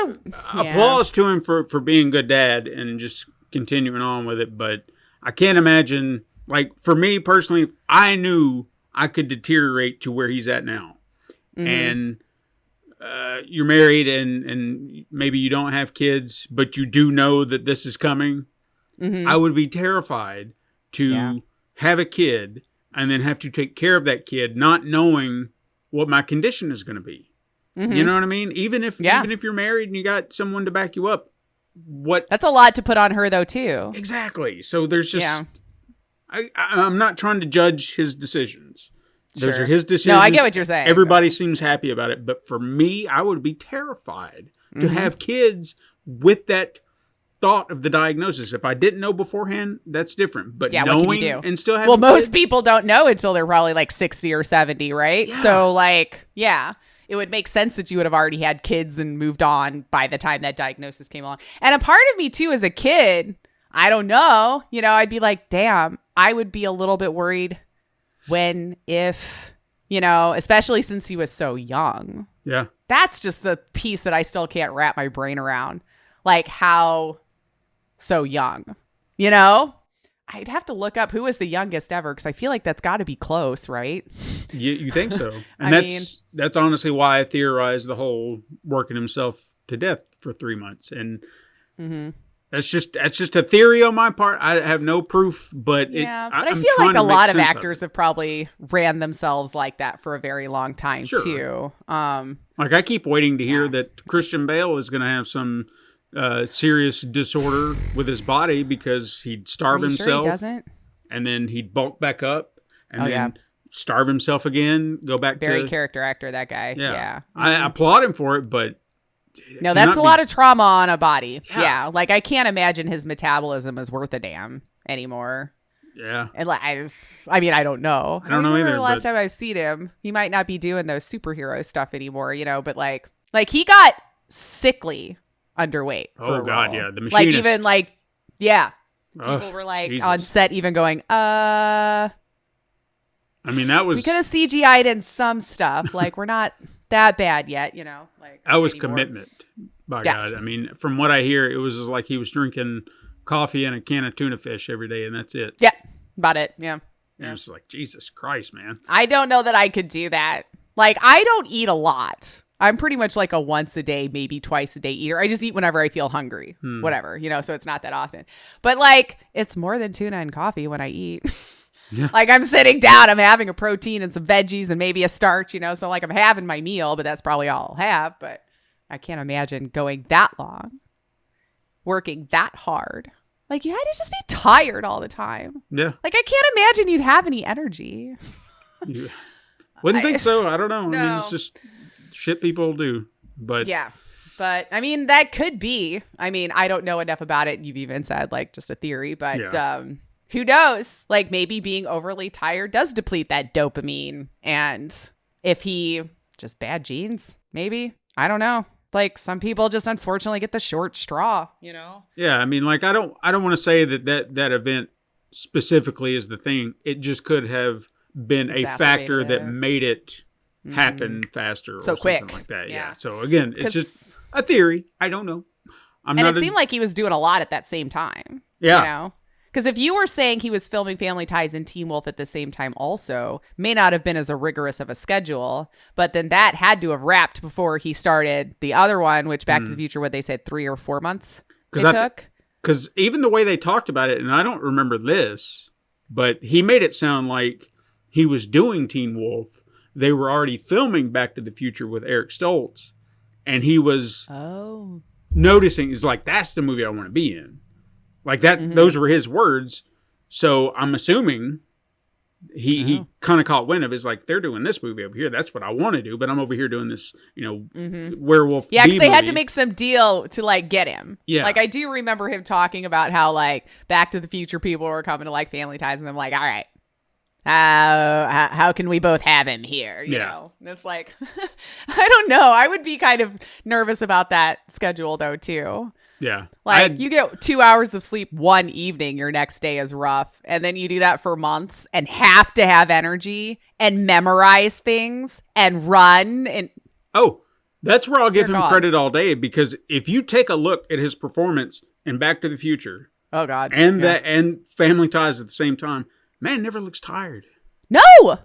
applause to him for being a good dad and just continuing on with it. But I can't imagine, like, for me personally, if I knew I could deteriorate to where he's at now, and you're married and maybe you don't have kids, but you do know that this is coming, I would be terrified to have a kid and then have to take care of that kid, not knowing what my condition is going to be. You know what I mean? Even if you're married and you got someone to back you up, what. That's a lot to put on her, though, too. Exactly. So there's just. Yeah. I'm not trying to judge his decisions. Those Sure. are his decisions. No, I get what you're saying. Everybody seems happy about it. But for me, I would be terrified to have kids with that thought of the diagnosis. If I didn't know beforehand, that's different. But Yeah, what can knowing you do? and still having Well, most kids, people don't know until they're probably like 60 or 70, right? Yeah. So, like, yeah, it would make sense that you would have already had kids and moved on by the time that diagnosis came along. And a part of me, too, as a kid, I don't know, I'd be like, damn, I would be a little bit worried if, especially since he was so young. Yeah. That's just the piece that I still can't wrap my brain around. Like, how so young, I'd have to look up who was the youngest ever, because I feel like that's got to be close, right? You think so? And that's honestly why I theorized the whole working himself to death for 3 months. And that's just a theory on my part. I have no proof, but yeah, but I feel like a lot of actors have probably ran themselves like that for a very long time too. Like, I keep waiting to hear that Christian Bale is going to have some serious disorder with his body because he'd starve himself. Sure he doesn't? And then he'd bulk back up and then starve himself again, go back very character actor, that guy. Yeah. I applaud him for it, but no, that's a lot of trauma on a body. Yeah. Like, I can't imagine his metabolism is worth a damn anymore. Yeah. And like, I mean, I don't know. I don't know either. The last time I've seen him, he might not be doing those superhero stuff anymore, but like he got sickly underweight. Oh God, yeah. The machinist. Like, even like, yeah. People were like Jesus. on set even going, I mean, that was... we could have CGI'd in some stuff. Like, we're not that bad yet, like... That was anymore. Commitment, by God. I mean, from what I hear, it was just like he was drinking coffee and a can of tuna fish every day, and that's it. Yeah, about it, yeah. And it's like, Jesus Christ, man. I don't know that I could do that. Like, I don't eat a lot. I'm pretty much like a once a day, maybe twice a day eater. I just eat whenever I feel hungry, whatever, so it's not that often. But like, it's more than tuna and coffee when I eat. Yeah. Like, I'm sitting down, I'm having a protein and some veggies and maybe a starch, so like I'm having my meal, but that's probably all I'll have. But I can't imagine going that long, working that hard. Like, you had to just be tired all the time. Yeah. Like, I can't imagine you'd have any energy. You wouldn't think so. I don't know. No. I mean, it's just shit people do. But yeah. But I mean, that could be. I mean, I don't know enough about it. You've even said like just a theory, but who knows? Like, maybe being overly tired does deplete that dopamine. And if he just bad genes, maybe, I don't know. Like, some people just unfortunately get the short straw, Yeah, I mean, like, I don't want to say that event specifically is the thing. It just could have been a factor that made it happen faster, so or quick, something like that. Yeah. So again, it's just a theory. I don't know. Seemed like he was doing a lot at that same time. Yeah. Because if you were saying he was filming Family Ties and Teen Wolf at the same time also, may not have been as a rigorous of a schedule, but then that had to have wrapped before he started the other one, which Back to the Future, what they said, 3 or 4 months it took? Because even the way they talked about it, and I don't remember this, but he made it sound like he was doing Teen Wolf. They were already filming Back to the Future with Eric Stoltz, and he was noticing, is like, that's the movie I want to be in. Like that, those were his words. So I'm assuming he kind of caught wind of it. It's like, they're doing this movie over here. That's what I want to do, but I'm over here doing this, werewolf. Yeah, because they movie. had to make some deal to like get him. Yeah, like I do remember him talking about how like Back to the Future people were coming to like Family Ties, and I'm like, all right, how can we both have him here? You know, and it's like, I don't know. I would be kind of nervous about that schedule though too. Yeah. Like, you get 2 hours of sleep one evening, your next day is rough. And then you do that for months and have to have energy and memorize things and run. And that's where I'll give him credit all day, because if you take a look at his performance in Back to the Future, and Family Ties at the same time, man never looks tired. No.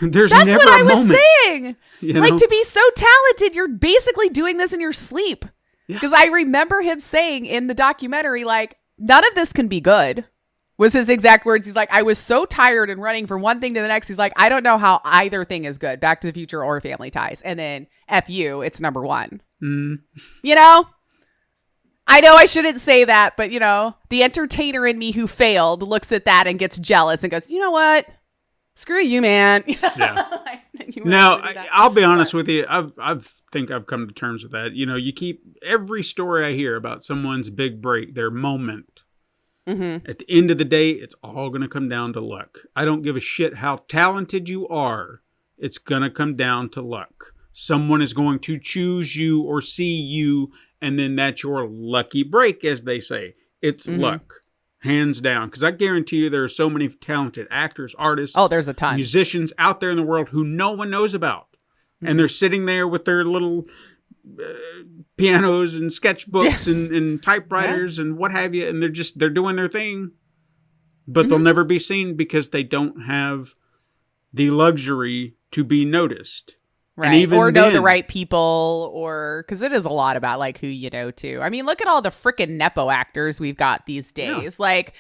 That's never what I was moment. saying. Like, to be so talented, you're basically doing this in your sleep. Because I remember him saying in the documentary, like, none of this can be good, was his exact words. He's like, I was so tired and running from one thing to the next. He's like, I don't know how either thing is good, Back to the Future or Family Ties. And then F you, it's number one. I know I shouldn't say that, but you know, the entertainer in me who failed looks at that and gets jealous and goes, you know what? Screw you, man. Yeah. Now, I'll be honest with you. I've come to terms with that. You know, you keep every story I hear about someone's big break, their moment. Mm-hmm. At the end of the day, it's all going to come down to luck. I don't give a shit how talented you are. It's going to come down to luck. Someone is going to choose you or see you, and then that's your lucky break, as they say. It's luck. Hands down. Because I guarantee you there are so many talented actors, artists. Oh, there's a ton. Musicians out there in the world who no one knows about. Mm-hmm. And they're sitting there with their little pianos and sketchbooks and typewriters and what have you. And they're doing their thing. But they'll never be seen because they don't have the luxury to be noticed. Right. Even or know the right people, or because it is a lot about like who you know too. I mean, look at all the freaking Nepo actors we've got these days. Yeah. Like,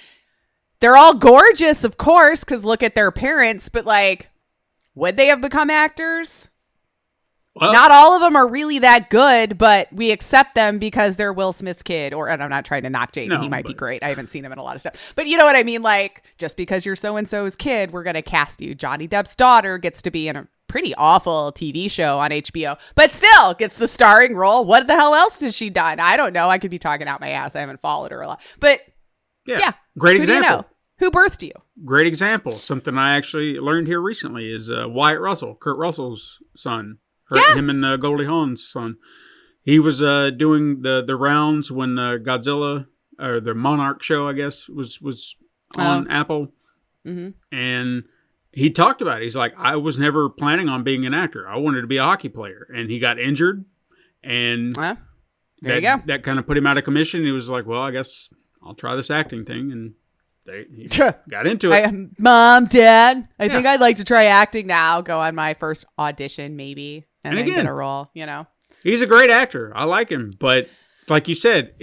they're all gorgeous, of course, because look at their parents, but like, would they have become actors? Well, not all of them are really that good, but we accept them because they're Will Smith's kid. And I'm not trying to knock Jaden. He might be great. I haven't seen him in a lot of stuff. But you know what I mean? Like, just because you're so-and-so's kid, we're going to cast you. Johnny Depp's daughter gets to be in a pretty awful TV show on HBO, but still gets the starring role. What the hell else has she done? I don't know. I could be talking out my ass. I haven't followed her a lot. But yeah. Great example. Do you know? Who birthed you? Great example. Something I actually learned here recently is Wyatt Russell, Kurt Russell's son. Him and Goldie Hawn's son. He was doing the rounds when Godzilla, or the Monarch show, I guess, was on Apple. Mm-hmm. And he talked about it. He's like, I was never planning on being an actor. I wanted to be a hockey player. And he got injured. And there you go. That kind of put him out of commission. He was like, well, I guess I'll try this acting thing. And he got into it. Mom, Dad, I think I'd like to try acting now. Go on my first audition, maybe. And then again, get a role, you know. He's a great actor. I like him. But like you said,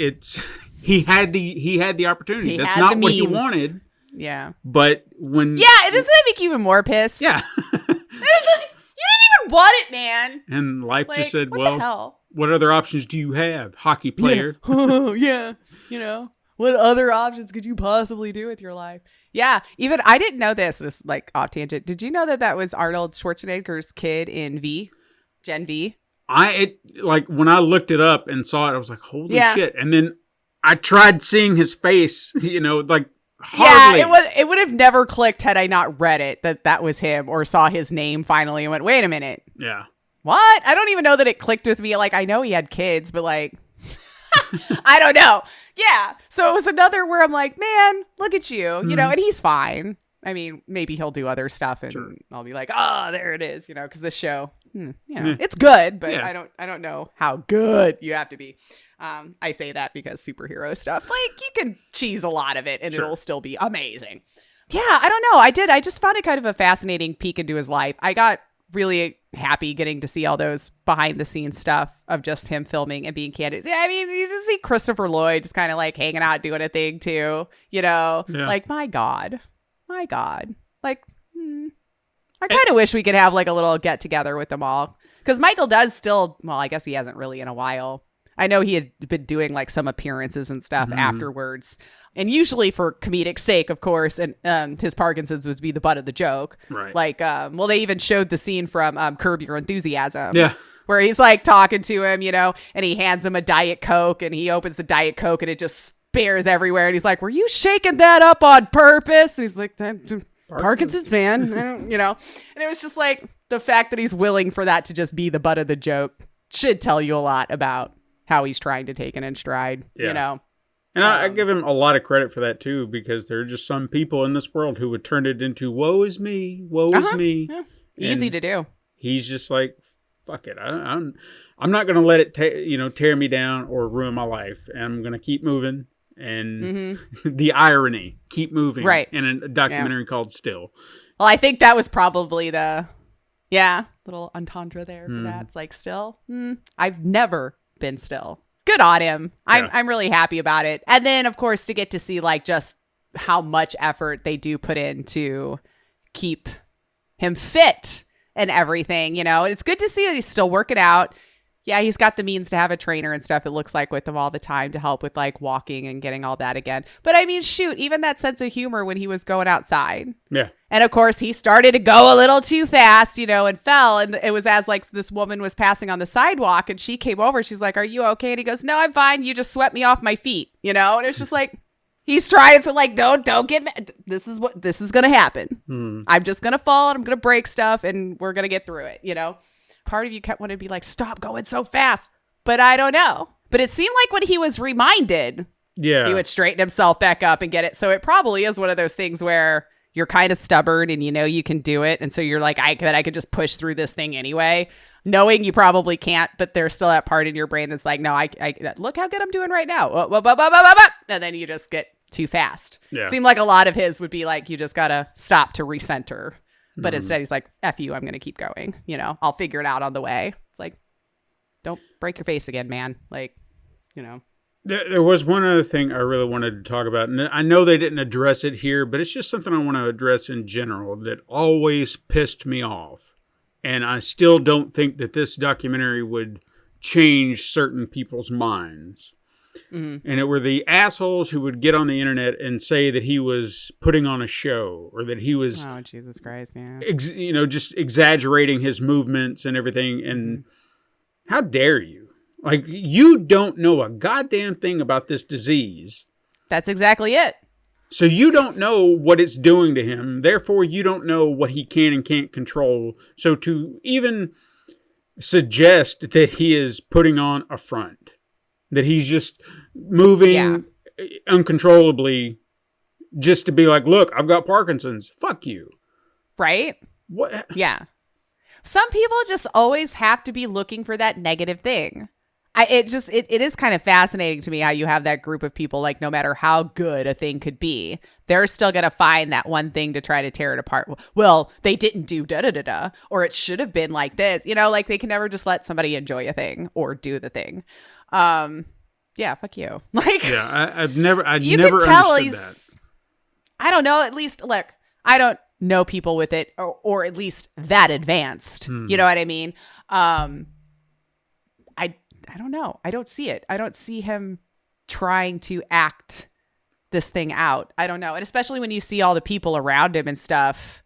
he had the opportunity. That's not what he wanted. Yeah. But when... Yeah, doesn't that make you even more pissed? Yeah. It's like, you didn't even want it, man. And life just said, well, what other options do you have, hockey player? Yeah. You know, what other options could you possibly do with your life? Yeah. Even, I didn't know this. Just like off tangent. Did you know that was Arnold Schwarzenegger's kid in V? Gen V? When I looked it up and saw it, I was like, holy shit. And then I tried seeing his face, you know, like, hardly. Yeah, it would have never clicked had I not read it that was him, or saw his name finally and went, wait a minute. Yeah. What? I don't even know that it clicked with me. Like, I know he had kids, but like, I don't know. Yeah. So it was another where I'm like, man, look at you, you know, and he's fine. I mean, maybe he'll do other stuff and I'll be like, oh, there it is, you know, because this show, you know, it's good, but I don't know how good you have to be. I say that because superhero stuff, like, you can cheese a lot of it and it'll still be amazing. Yeah, I don't know. I just found it kind of a fascinating peek into his life. I got really happy getting to see all those behind the scenes stuff of just him filming and being candid. I mean, you just see Christopher Lloyd just kind of like hanging out, doing a thing too, you know, like, my God, like, I kind of wish we could have like a little get together with them all. Because Michael does still, well, I guess he hasn't really in a while. I know he had been doing like some appearances and stuff afterwards. And usually for comedic sake, of course. And his Parkinson's would be the butt of the joke. Right. Like, well, they even showed the scene from Curb Your Enthusiasm. Yeah. Where he's like talking to him, you know, and he hands him a Diet Coke and he opens the Diet Coke and it just spares everywhere. And he's like, were you shaking that up on purpose? And he's like, Parkinson's, man. I don't, you know. And it was just like the fact that he's willing for that to just be the butt of the joke should tell you a lot about how he's trying to take it in stride, you know. And I give him a lot of credit for that too, because there are just some people in this world who would turn it into woe is me. Yeah. Easy to do. He's just like, fuck it. I'm not going to let it tear me down or ruin my life. And I'm going to keep moving. And the irony, keep moving. Right. In a documentary called Still. Well, I think that was probably the little entendre there for that. It's like, still, I've never been still. Good on him. I'm really happy about it. And then, of course, to get to see like just how much effort they do put in to keep him fit and everything, you know. And it's good to see that he's still working out. Yeah, he's got the means to have a trainer and stuff, it looks like, with him all the time to help with like walking and getting all that again. But I mean, shoot, even that sense of humor when he was going outside. Yeah. And of course, he started to go a little too fast, and fell. And it was as like this woman was passing on the sidewalk and she came over. She's like, "Are you okay?" And he goes, "No, I'm fine. You just swept me off my feet," And it's just like, he's trying to like, don't get mad. This is going to happen. I'm just going to fall and I'm going to break stuff and we're going to get through it, Part of you kept wanting to be like, stop going so fast. But I don't know. But it seemed like when he was reminded, he would straighten himself back up and get it. So it probably is one of those things where you're kind of stubborn and you can do it. And so you're like, I could just push through this thing anyway, knowing you probably can't. But there's still that part in your brain that's like, no, I look how good I'm doing right now. And then you just get too fast. Yeah. Seemed like a lot of his would be like, you just got to stop to recenter. But instead he's like, F you, I'm going to keep going. I'll figure it out on the way. It's like, don't break your face again, man. Like, There was one other thing I really wanted to talk about. And I know they didn't address it here, but it's just something I want to address in general that always pissed me off. And I still don't think that this documentary would change certain people's minds. Mm-hmm. And it were the assholes who would get on the internet and say that he was putting on a show or that he was, oh Jesus Christ, yeah, just exaggerating his movements and everything. And how dare you? Like, you don't know a goddamn thing about this disease. That's exactly it. So you don't know what it's doing to him. Therefore, you don't know what he can and can't control. So to even suggest that he is putting on a front, that he's just moving uncontrollably just to be like, look, I've got Parkinson's. Fuck you. Right? What? Yeah. Some people just always have to be looking for that negative thing. It is kind of fascinating to me how you have that group of people, like no matter how good a thing could be, they're still going to find that one thing to try to tear it apart. Well, they didn't do da-da-da-da, or it should have been like this. Like they can never just let somebody enjoy a thing or do the thing. Yeah, fuck you. Like, yeah, I've never you understood can tell that. I don't know. At least, look, I don't know people with it, or at least that advanced. You know what I mean? I don't know. I don't see it. I don't see him trying to act this thing out. I don't know. And especially when you see all the people around him and stuff,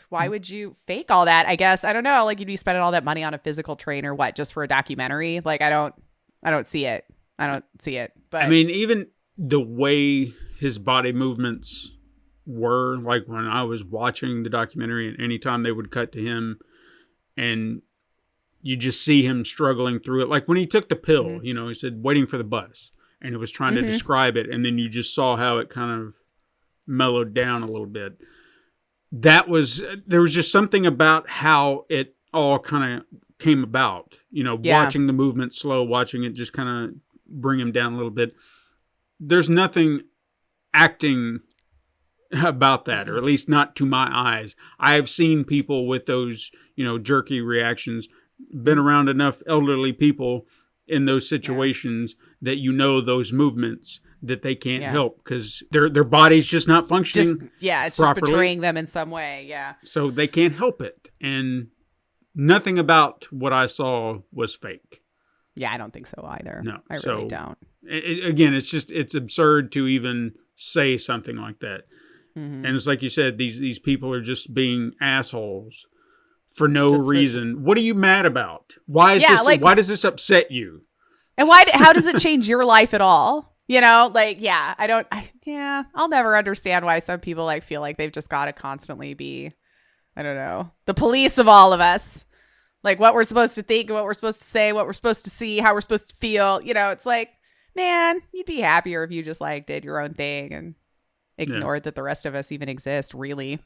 why would you fake all that? I guess, I don't know. Like, you'd be spending all that money on a physical trainer, just for a documentary? Like, I don't see it. I don't see it. But I mean, even the way his body movements were, like when I was watching the documentary, and anytime they would cut to him and you just see him struggling through it. Like when he took the pill, he said, waiting for the bus, and it was trying to describe it. And then you just saw how it kind of mellowed down a little bit. There was just something about how it all kind of came about, watching the movement slow, watching it just kind of bring him down a little bit. There's nothing acting about that, or at least not to my eyes. I have seen people with those, jerky reactions, been around enough elderly people in those situations that those movements that they can't help because their body's just not functioning. It's properly. Just betraying them in some way. Yeah. So they can't help it. And nothing about what I saw was fake. Yeah, I don't think so either. No, I really don't. Again, it's absurd to even say something like that. And it's like you said, these people are just being assholes for no reason. What are you mad about? Why is this? Why does this upset you? And how does it change your life at all? I'll never understand why some people feel like they've just got to constantly be, I don't know, the police of all of us. Like what we're supposed to think, what we're supposed to say, what we're supposed to see, how we're supposed to feel. It's like, man, you'd be happier if you just did your own thing and ignored that the rest of us even exist, really,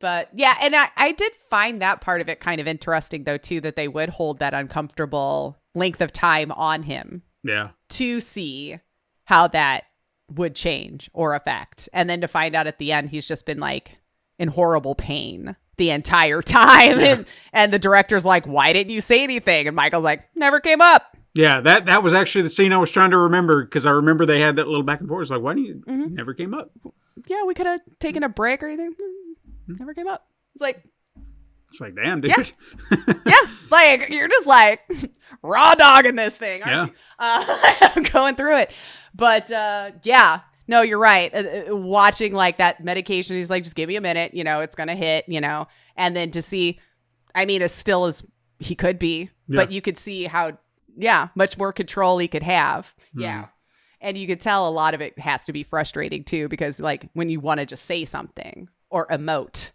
But yeah, and I did find that part of it kind of interesting, though, too, that they would hold that uncomfortable length of time on him. Yeah. To see how that would change or affect. And then to find out at the end, he's just been in horrible pain the entire time. Yeah. And the director's like, why didn't you say anything? And Michael's like, never came up. Yeah, that was actually the scene I was trying to remember, because I remember they had that little back and forth. It's like, why do you never came up? Yeah, we could have taken a break or anything. Never came up. It's like, It's like, damn, dude. Yeah, like you're just like raw dogging this thing, aren't you? I'm going through it, but yeah, no, you're right. Watching like that medication, he's like, just give me a minute, it's gonna hit, and then to see, I mean, as still as he could be, but you could see how, much more control he could have, and you could tell a lot of it has to be frustrating too, because like when you want to just say something or emote,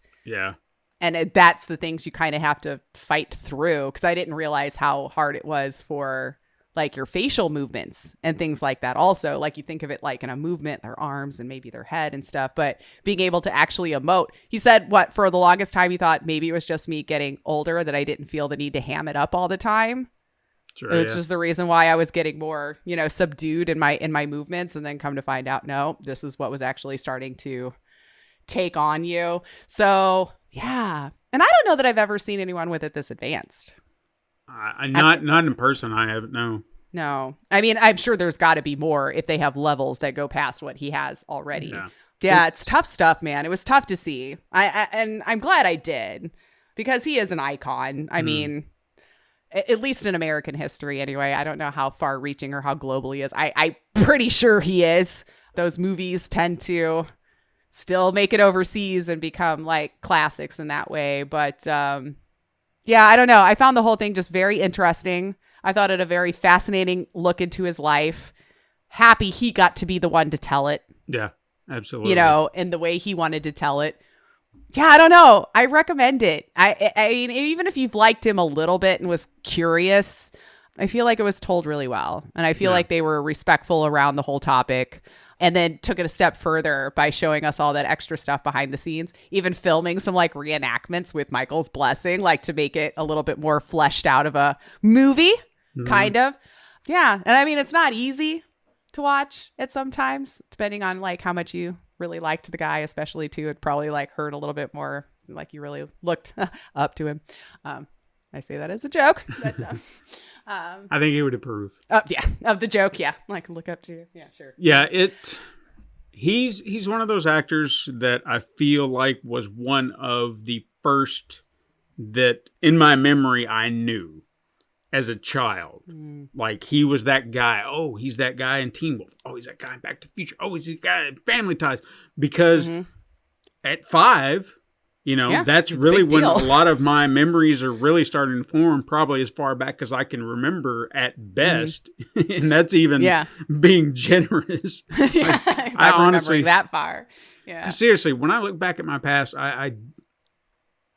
and that's the things you kind of have to fight through, because I didn't realize how hard it was for like your facial movements and things like that. Also, like you think of it like in a movement, their arms and maybe their head and stuff, but being able to actually emote. He said for the longest time, he thought maybe it was just me getting older that I didn't feel the need to ham it up all the time. Sure, it's just the reason why I was getting more, subdued in my movements, and then come to find out, no, this is what was actually starting to take on you. So yeah. And I don't know that I've ever seen anyone with it this advanced. Not in person. I haven't. No. I mean, I'm sure there's got to be more if they have levels that go past what he has already. Yeah, it's tough stuff, man. It was tough to see. And I'm glad I did, because he is an icon. I mean, at least in American history anyway. I don't know how far reaching or how global he is. I'm pretty sure he is. Those movies tend to still make it overseas and become like classics in that way. But yeah, I don't know. I found the whole thing just very interesting. I thought it a very fascinating look into his life. Happy he got to be the one to tell it. Yeah, absolutely. In the way he wanted to tell it. Yeah, I don't know. I recommend it. I mean, even if you've liked him a little bit and was curious, I feel like it was told really well. And I feel like they were respectful around the whole topic, and then took it a step further by showing us all that extra stuff behind the scenes, even filming some like reenactments with Michael's blessing, like to make it a little bit more fleshed out of a movie, kind of. Yeah. And I mean, it's not easy to watch it sometimes, depending on like how much you really liked the guy, especially too. It probably like hurt a little bit more, like you really looked up to him. I say that as a joke, but I think he would approve. Yeah, of the joke. Yeah, like look up to you. Yeah, sure. Yeah, he's one of those actors that I feel like was one of the first that in my memory I knew as a child. Like he was that guy. Oh, he's that guy in Teen Wolf. Oh, he's that guy in Back to the Future. Oh, he's that guy in Family Ties. Because at 5. That's really when a lot of my memories are really starting to form, probably as far back as I can remember at best. And that's even being generous. I honestly that far. Yeah. Seriously, when I look back at my past, I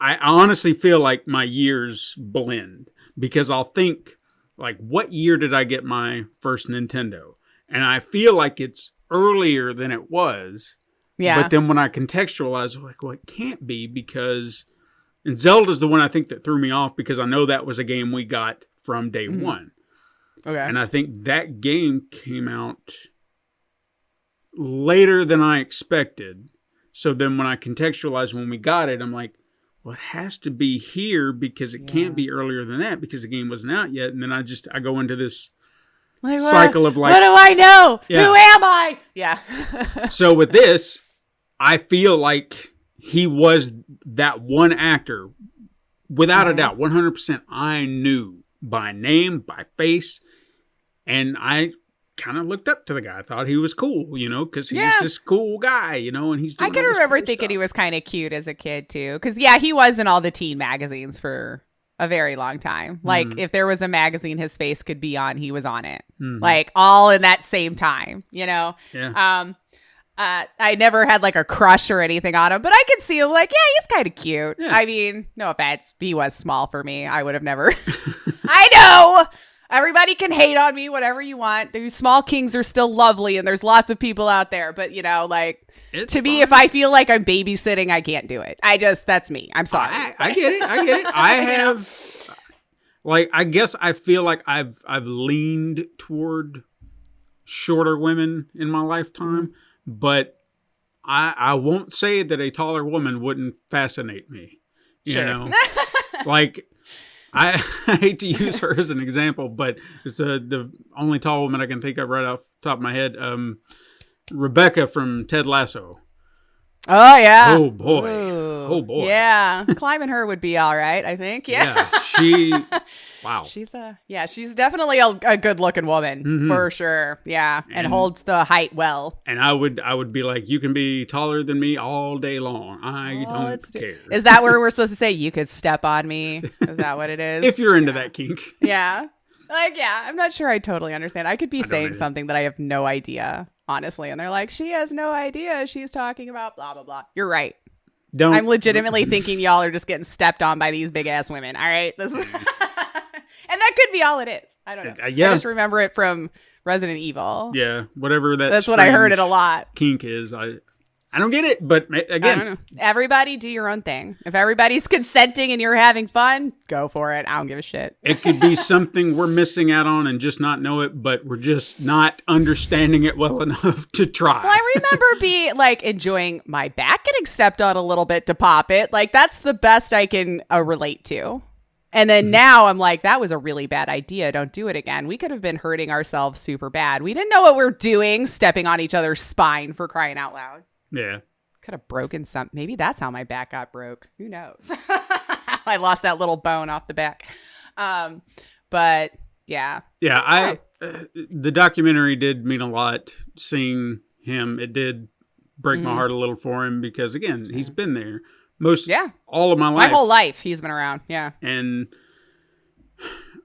honestly feel like my years blend, because I'll think like, what year did I get my first Nintendo? And I feel like it's earlier than it was. Yeah. But then when I contextualize, I'm like, well, it can't be, because... And Zelda's the one I think that threw me off, because I know that was a game we got from day one. Okay. And I think that game came out later than I expected. So then when I contextualize when we got it, I'm like, well, it has to be here, because it can't be earlier than that, because the game wasn't out yet. And then I go into this... like, cycle of like... what do I know? Yeah. Who am I? Yeah. So with this... I feel like he was that one actor, without a doubt, 100%. I knew by name, by face, and I kind of looked up to the guy. I thought he was cool, because he's this cool guy, and he's doing I can remember thinking stuff. He was kind of cute as a kid, too, because, he was in all the teen magazines for a very long time. Like, if there was a magazine his face could be on, he was on it. Like, all in that same time, Yeah. I never had like a crush or anything on him, but I could see like, he's kind of cute. Yeah. I mean, no offense, he was small for me. I would have never. I know everybody can hate on me, whatever you want. These small kings are still lovely, and there's lots of people out there. But like it's to me, if I feel like I'm babysitting, I can't do it. That's me. I'm sorry. I get it. I have like, I guess I feel like I've leaned toward shorter women in my lifetime. But I won't say that a taller woman wouldn't fascinate me. You know? Like, I hate to use her as an example, but it's the only tall woman I can think of right off the top of my head. Rebecca from Ted Lasso. Oh, yeah. Oh, boy. Ooh. Oh boy. Yeah, climbing her would be all right, I think. Yeah. Wow. She's definitely a good looking woman for sure. Yeah, and holds the height well. And I would be like, you can be taller than me all day long. I don't care. Is that where we're supposed to say you could step on me? Is that what it is? If you're into that kink. Yeah. I'm not sure I totally understand. I could be saying something that I have no idea, honestly. And they're like, she has no idea. She's talking about blah, blah, blah. You're right. I'm legitimately thinking y'all are just getting stepped on by these big ass women. All right. This is and that could be all it is. I don't know. Yeah. I just remember it from Resident Evil. Yeah. Whatever that's what I heard it a lot. Kink is. I don't get it, but again, I don't know. Everybody do your own thing. If everybody's consenting and you're having fun, go for it. I don't give a shit. It could be something we're missing out on and just not know it, but we're just not understanding it well enough to try. Well, I remember enjoying my back getting stepped on a little bit to pop it. Like, that's the best I can relate to. And then now I'm like, that was a really bad idea. Don't do it again. We could have been hurting ourselves super bad. We didn't know what we're doing, stepping on each other's spine, for crying out loud. Yeah. Could have broken some. Maybe that's how my back got broke. Who knows? I lost that little bone off the back. But yeah. Yeah. The documentary did mean a lot. Seeing him, it did break my heart a little for him because, again, he's been there all of my life. My whole life he's been around. Yeah. And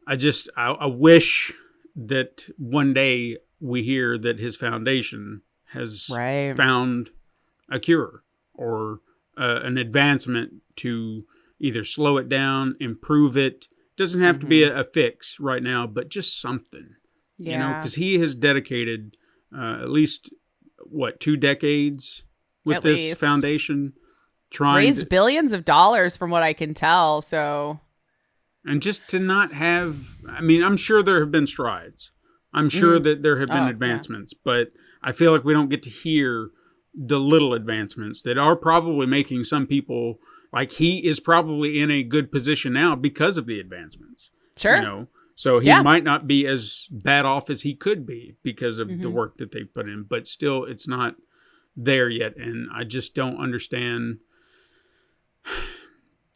I wish that one day we hear that his foundation has found a cure or an advancement to either slow it down, improve it. Doesn't have to be a fix right now, but just something. Yeah. You know, because he has dedicated at least 2 decades with this foundation, raised billions of dollars from what I can tell. So, and just to not have, I mean, I'm sure there have been strides. I'm sure that there have been advancements, but I feel like we don't get to hear the little advancements that are probably making some people, like, he is probably in a good position now because of the advancements. Sure. You know? So he might not be as bad off as he could be because of the work that they put in, but still it's not there yet. And I just don't understand.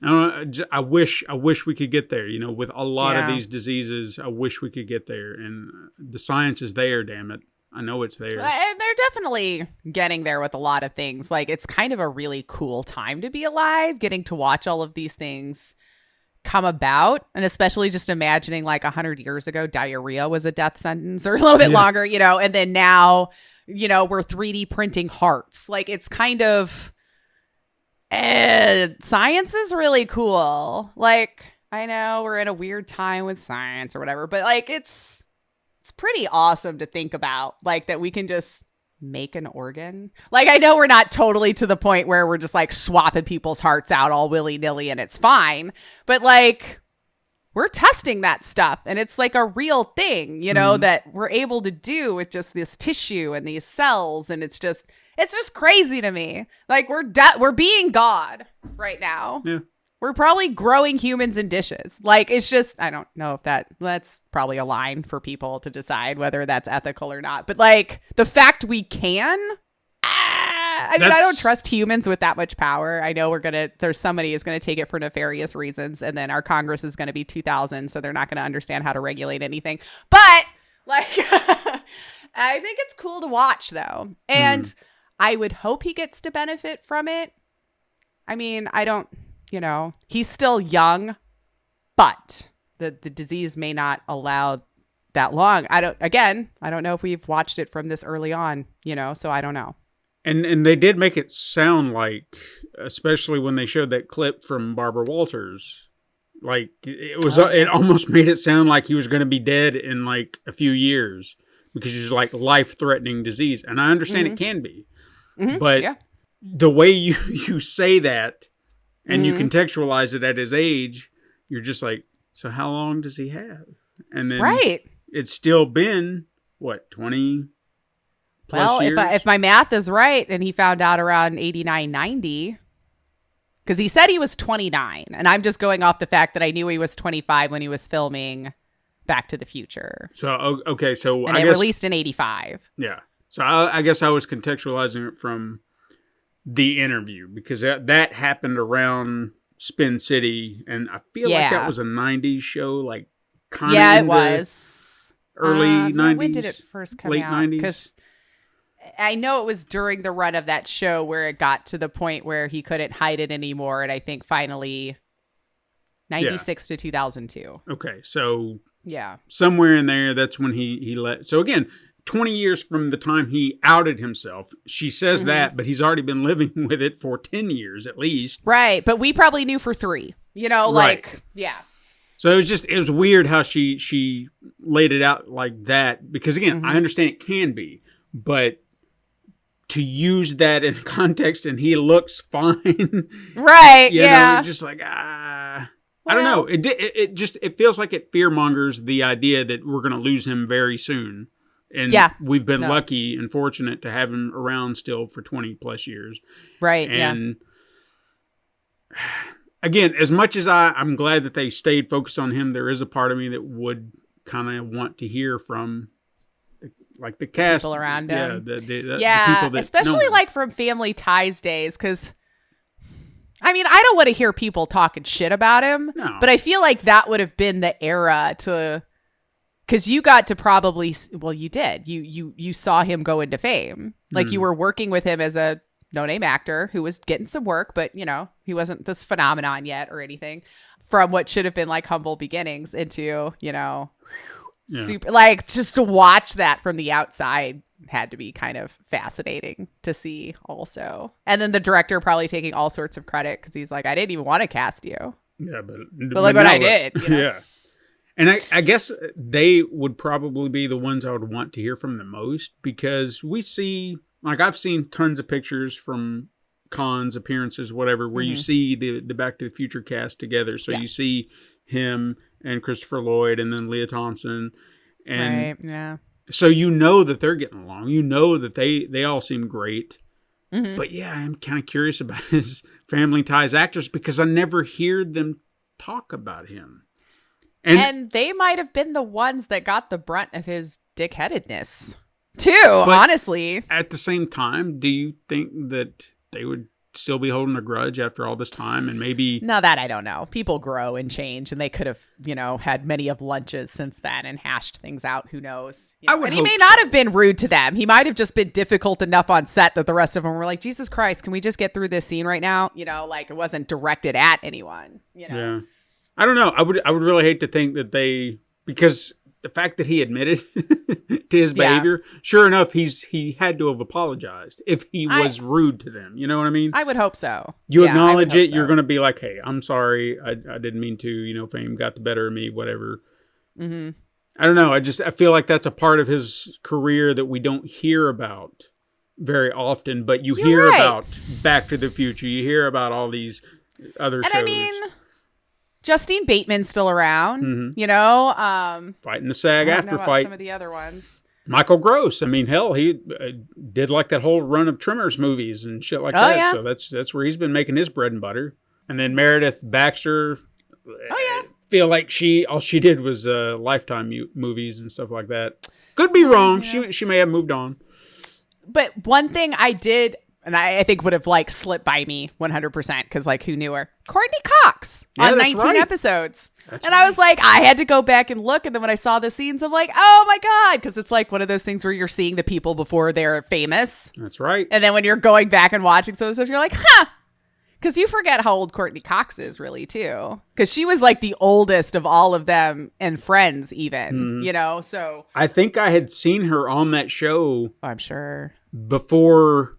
I wish we could get there, you know, with a lot of these diseases. I wish we could get there, and the science is there. Damn it. I know it's there. They're definitely getting there with a lot of things. Like, it's kind of a really cool time to be alive, getting to watch all of these things come about. And especially just imagining, like, 100 years ago, diarrhea was a death sentence, or a little bit longer, you know, and then now, you know, we're 3D printing hearts. Like, it's kind of, science is really cool. Like, I know we're in a weird time with science or whatever, but, like, it's pretty awesome to think about, like, that we can just make an organ. Like, I know we're not totally to the point where we're just, like, swapping people's hearts out all willy-nilly and it's fine, but, like, we're testing that stuff, and it's like a real thing, you know, that we're able to do with just this tissue and these cells, and it's just crazy to me. Like, we're being God right now. Yeah. We're probably growing humans in dishes. Like, it's just, I don't know if that's probably a line for people to decide whether that's ethical or not. But, like, the fact we can, I don't trust humans with that much power. I know there's somebody who's going to take it for nefarious reasons. And then our Congress is going to be 2000. So they're not going to understand how to regulate anything. But, like, I think it's cool to watch, though. And I would hope he gets to benefit from it. I mean, you know, he's still young, but the disease may not allow that long. I don't know if we've watched it from this early on, you know, so I don't know. And they did make it sound like, especially when they showed that clip from Barbara Walters, like, it almost made it sound like he was going to be dead in, like, a few years because it's like life-threatening disease. And I understand it can be, but the way you say that, and you contextualize it at his age, you're just like, so how long does he have? And then it's still been, 20 plus years? If my math is right, and he found out around 89, 90, because he said he was 29, and I'm just going off the fact that I knew he was 25 when he was filming Back to the Future. So, okay, so and it released in 85. Yeah. So I guess I was contextualizing it from the interview, because that happened around Spin City, and I feel like that was a 90s show, like kind of it was early 90s. When did it first come late out? 90s? Because I know it was during the run of that show where it got to the point where he couldn't hide it anymore, and I think finally 96 to 2002. Okay, so yeah, somewhere in there, that's when he let. So again, 20 years from the time he outed himself. She says that, but he's already been living with it for 10 years at least. Right, but we probably knew for 3. You know, like, yeah. So it was weird how she laid it out like that, because again, I understand it can be, but to use that in context and he looks fine. Right, you yeah. know, just like, I don't know. It feels like it fearmongers the idea that we're going to lose him very soon. And we've been lucky and fortunate to have him around still for 20 plus years. Right. And again, as much as I'm glad that they stayed focused on him, there is a part of me that would kind of want to hear from the cast. People around him. The people that especially like from Family Ties days. Because, I mean, I don't want to hear people talking shit about him. No. But I feel like that would have been the era to... Because you got to probably, well, you did. You saw him go into fame. Like you were working with him as a no-name actor who was getting some work, but you know he wasn't this phenomenon yet or anything. From what should have been like humble beginnings into super, like just to watch that from the outside had to be kind of fascinating to see also. And then the director probably taking all sorts of credit because he's like, I didn't even want to cast you. Yeah, but look what I did. You know? Yeah. And I guess they would probably be the ones I would want to hear from the most, because we see, like I've seen tons of pictures from cons, appearances, whatever, where you see the Back to the Future cast together. So you see him and Christopher Lloyd and then Leah Thompson. And so you know that they're getting along. You know that they all seem great. But yeah, I'm kind of curious about his Family Ties actors because I never hear them talk about him. And they might have been the ones that got the brunt of his dickheadedness, too, honestly. At the same time, do you think that they would still be holding a grudge after all this time? And maybe... No, that I don't know. People grow and change, and they could have, had many of lunches since then and hashed things out. Who knows? And he may not have been rude to them. He might have just been difficult enough on set that the rest of them were like, Jesus Christ, can we just get through this scene right now? Like it wasn't directed at anyone, Yeah. I don't know. I would really hate to think that because the fact that he admitted to his behavior, sure enough, he had to have apologized if he was rude to them. You know what I mean? I would hope so. You acknowledge it. So. You're going to be like, hey, I'm sorry. I didn't mean to, fame got the better of me, whatever. I don't know. I feel like that's a part of his career that we don't hear about very often, but you're hear about Back to the Future. You hear about all these other shows. I mean... Justine Bateman's still around, fighting the SAG-AFTRA fight. Some of the other ones. Michael Gross. I mean, hell, he did like that whole run of Tremors movies and shit like that. Yeah. So that's where he's been making his bread and butter. And then Meredith Baxter. Feel like all she did was Lifetime movies and stuff like that. Could be wrong. Yeah. She may have moved on. But one thing I did. And I think would have slipped by me 100% because who knew her? Courtney Cox on 19 episodes. I was like, I had to go back and look. And then when I saw the scenes, I'm like, oh my God. Because it's one of those things where you're seeing the people before they're famous. That's right. And then when you're going back and watching some stuff, you're like, huh. Because you forget how old Courtney Cox is really too. Because she was the oldest of all of them and Friends even, so. I think I had seen her on that show. I'm sure. Before...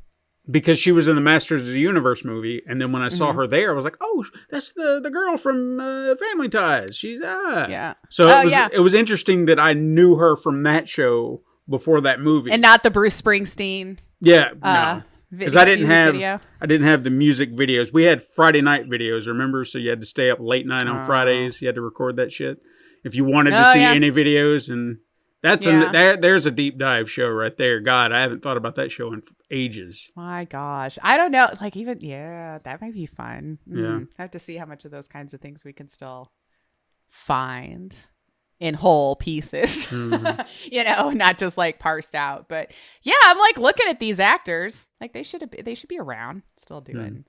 Because she was in the Masters of the Universe movie, and then when I saw her there, I was like, "Oh, that's the girl from Family Ties." She's yeah. So it was interesting that I knew her from that show before that movie, and not the Bruce Springsteen. Yeah, no, because I didn't have the music videos. We had Friday night videos, remember? So you had to stay up late night on Fridays. You had to record that shit if you wanted to see any videos, and there's a deep dive show right there. God, I haven't thought about that show in ages. My gosh. I don't know. That might be fun. Yeah. I have to see how much of those kinds of things we can still find. in whole pieces, Mm-hmm. you know, not just like parsed out. But yeah, I'm like looking at these actors, like they should be around, still doing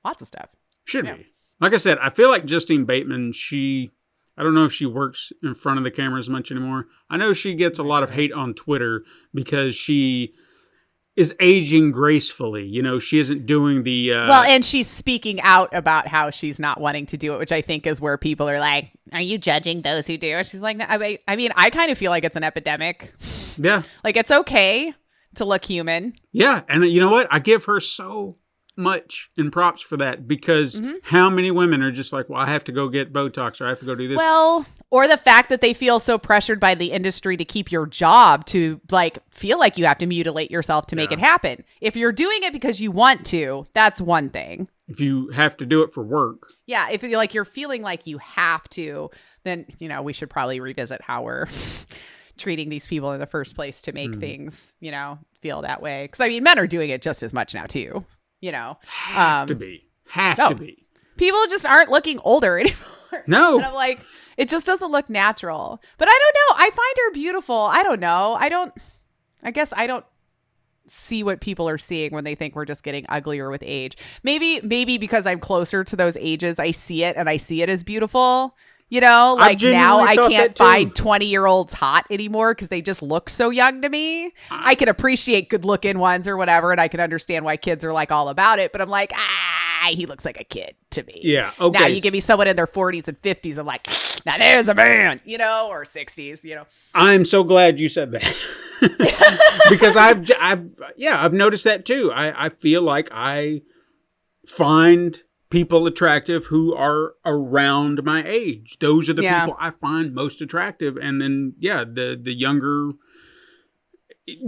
lots of stuff. Should Yeah. be. Like I said, I feel like Justine Bateman, I don't know if she works in front of the camera as much anymore. I know she gets a lot of hate on Twitter because she is aging gracefully. You know, she isn't doing the... Well, and she's speaking out about how she's not wanting to do it, which I think is where people are like, are you judging those who do it? She's like, no, I mean, I kind of feel like it's an epidemic. yeah. Like, it's okay to look human. Yeah. And you know what? I give her so much in props for that because how many women are just like, well, I have to go get Botox or I have to go do this. Well, or the fact that they feel so pressured by the industry to keep your job to like feel like you have to mutilate yourself to make it happen. If you're doing it because you want to, that's one thing. If you have to do it for work. Yeah, if like you're feeling like you have to, then, you know, we should probably revisit how we're treating these people in the first place to make things, you know, feel that way. Because I mean, men are doing it just as much now too. You know, Have to be. People just aren't looking older anymore. No. And I'm like, it just doesn't look natural. But I don't know. I find her beautiful. I don't know. I guess I don't see what people are seeing when they think we're just getting uglier with age. Maybe because I'm closer to those ages, I see it and I see it as beautiful. You know, like now I can't find 20-year-olds hot anymore because they just look so young to me. I can appreciate good looking ones or whatever, and I can understand why kids are like all about it. But I'm like, he looks like a kid to me. Yeah. Okay. Now you give me someone in their 40s and 50s, I'm like, now there's a man, you know, or 60s, you know. I'm so glad you said that because I've noticed that too. I feel like I find people attractive who are around my age. Those are the people I find most attractive. And then, the younger,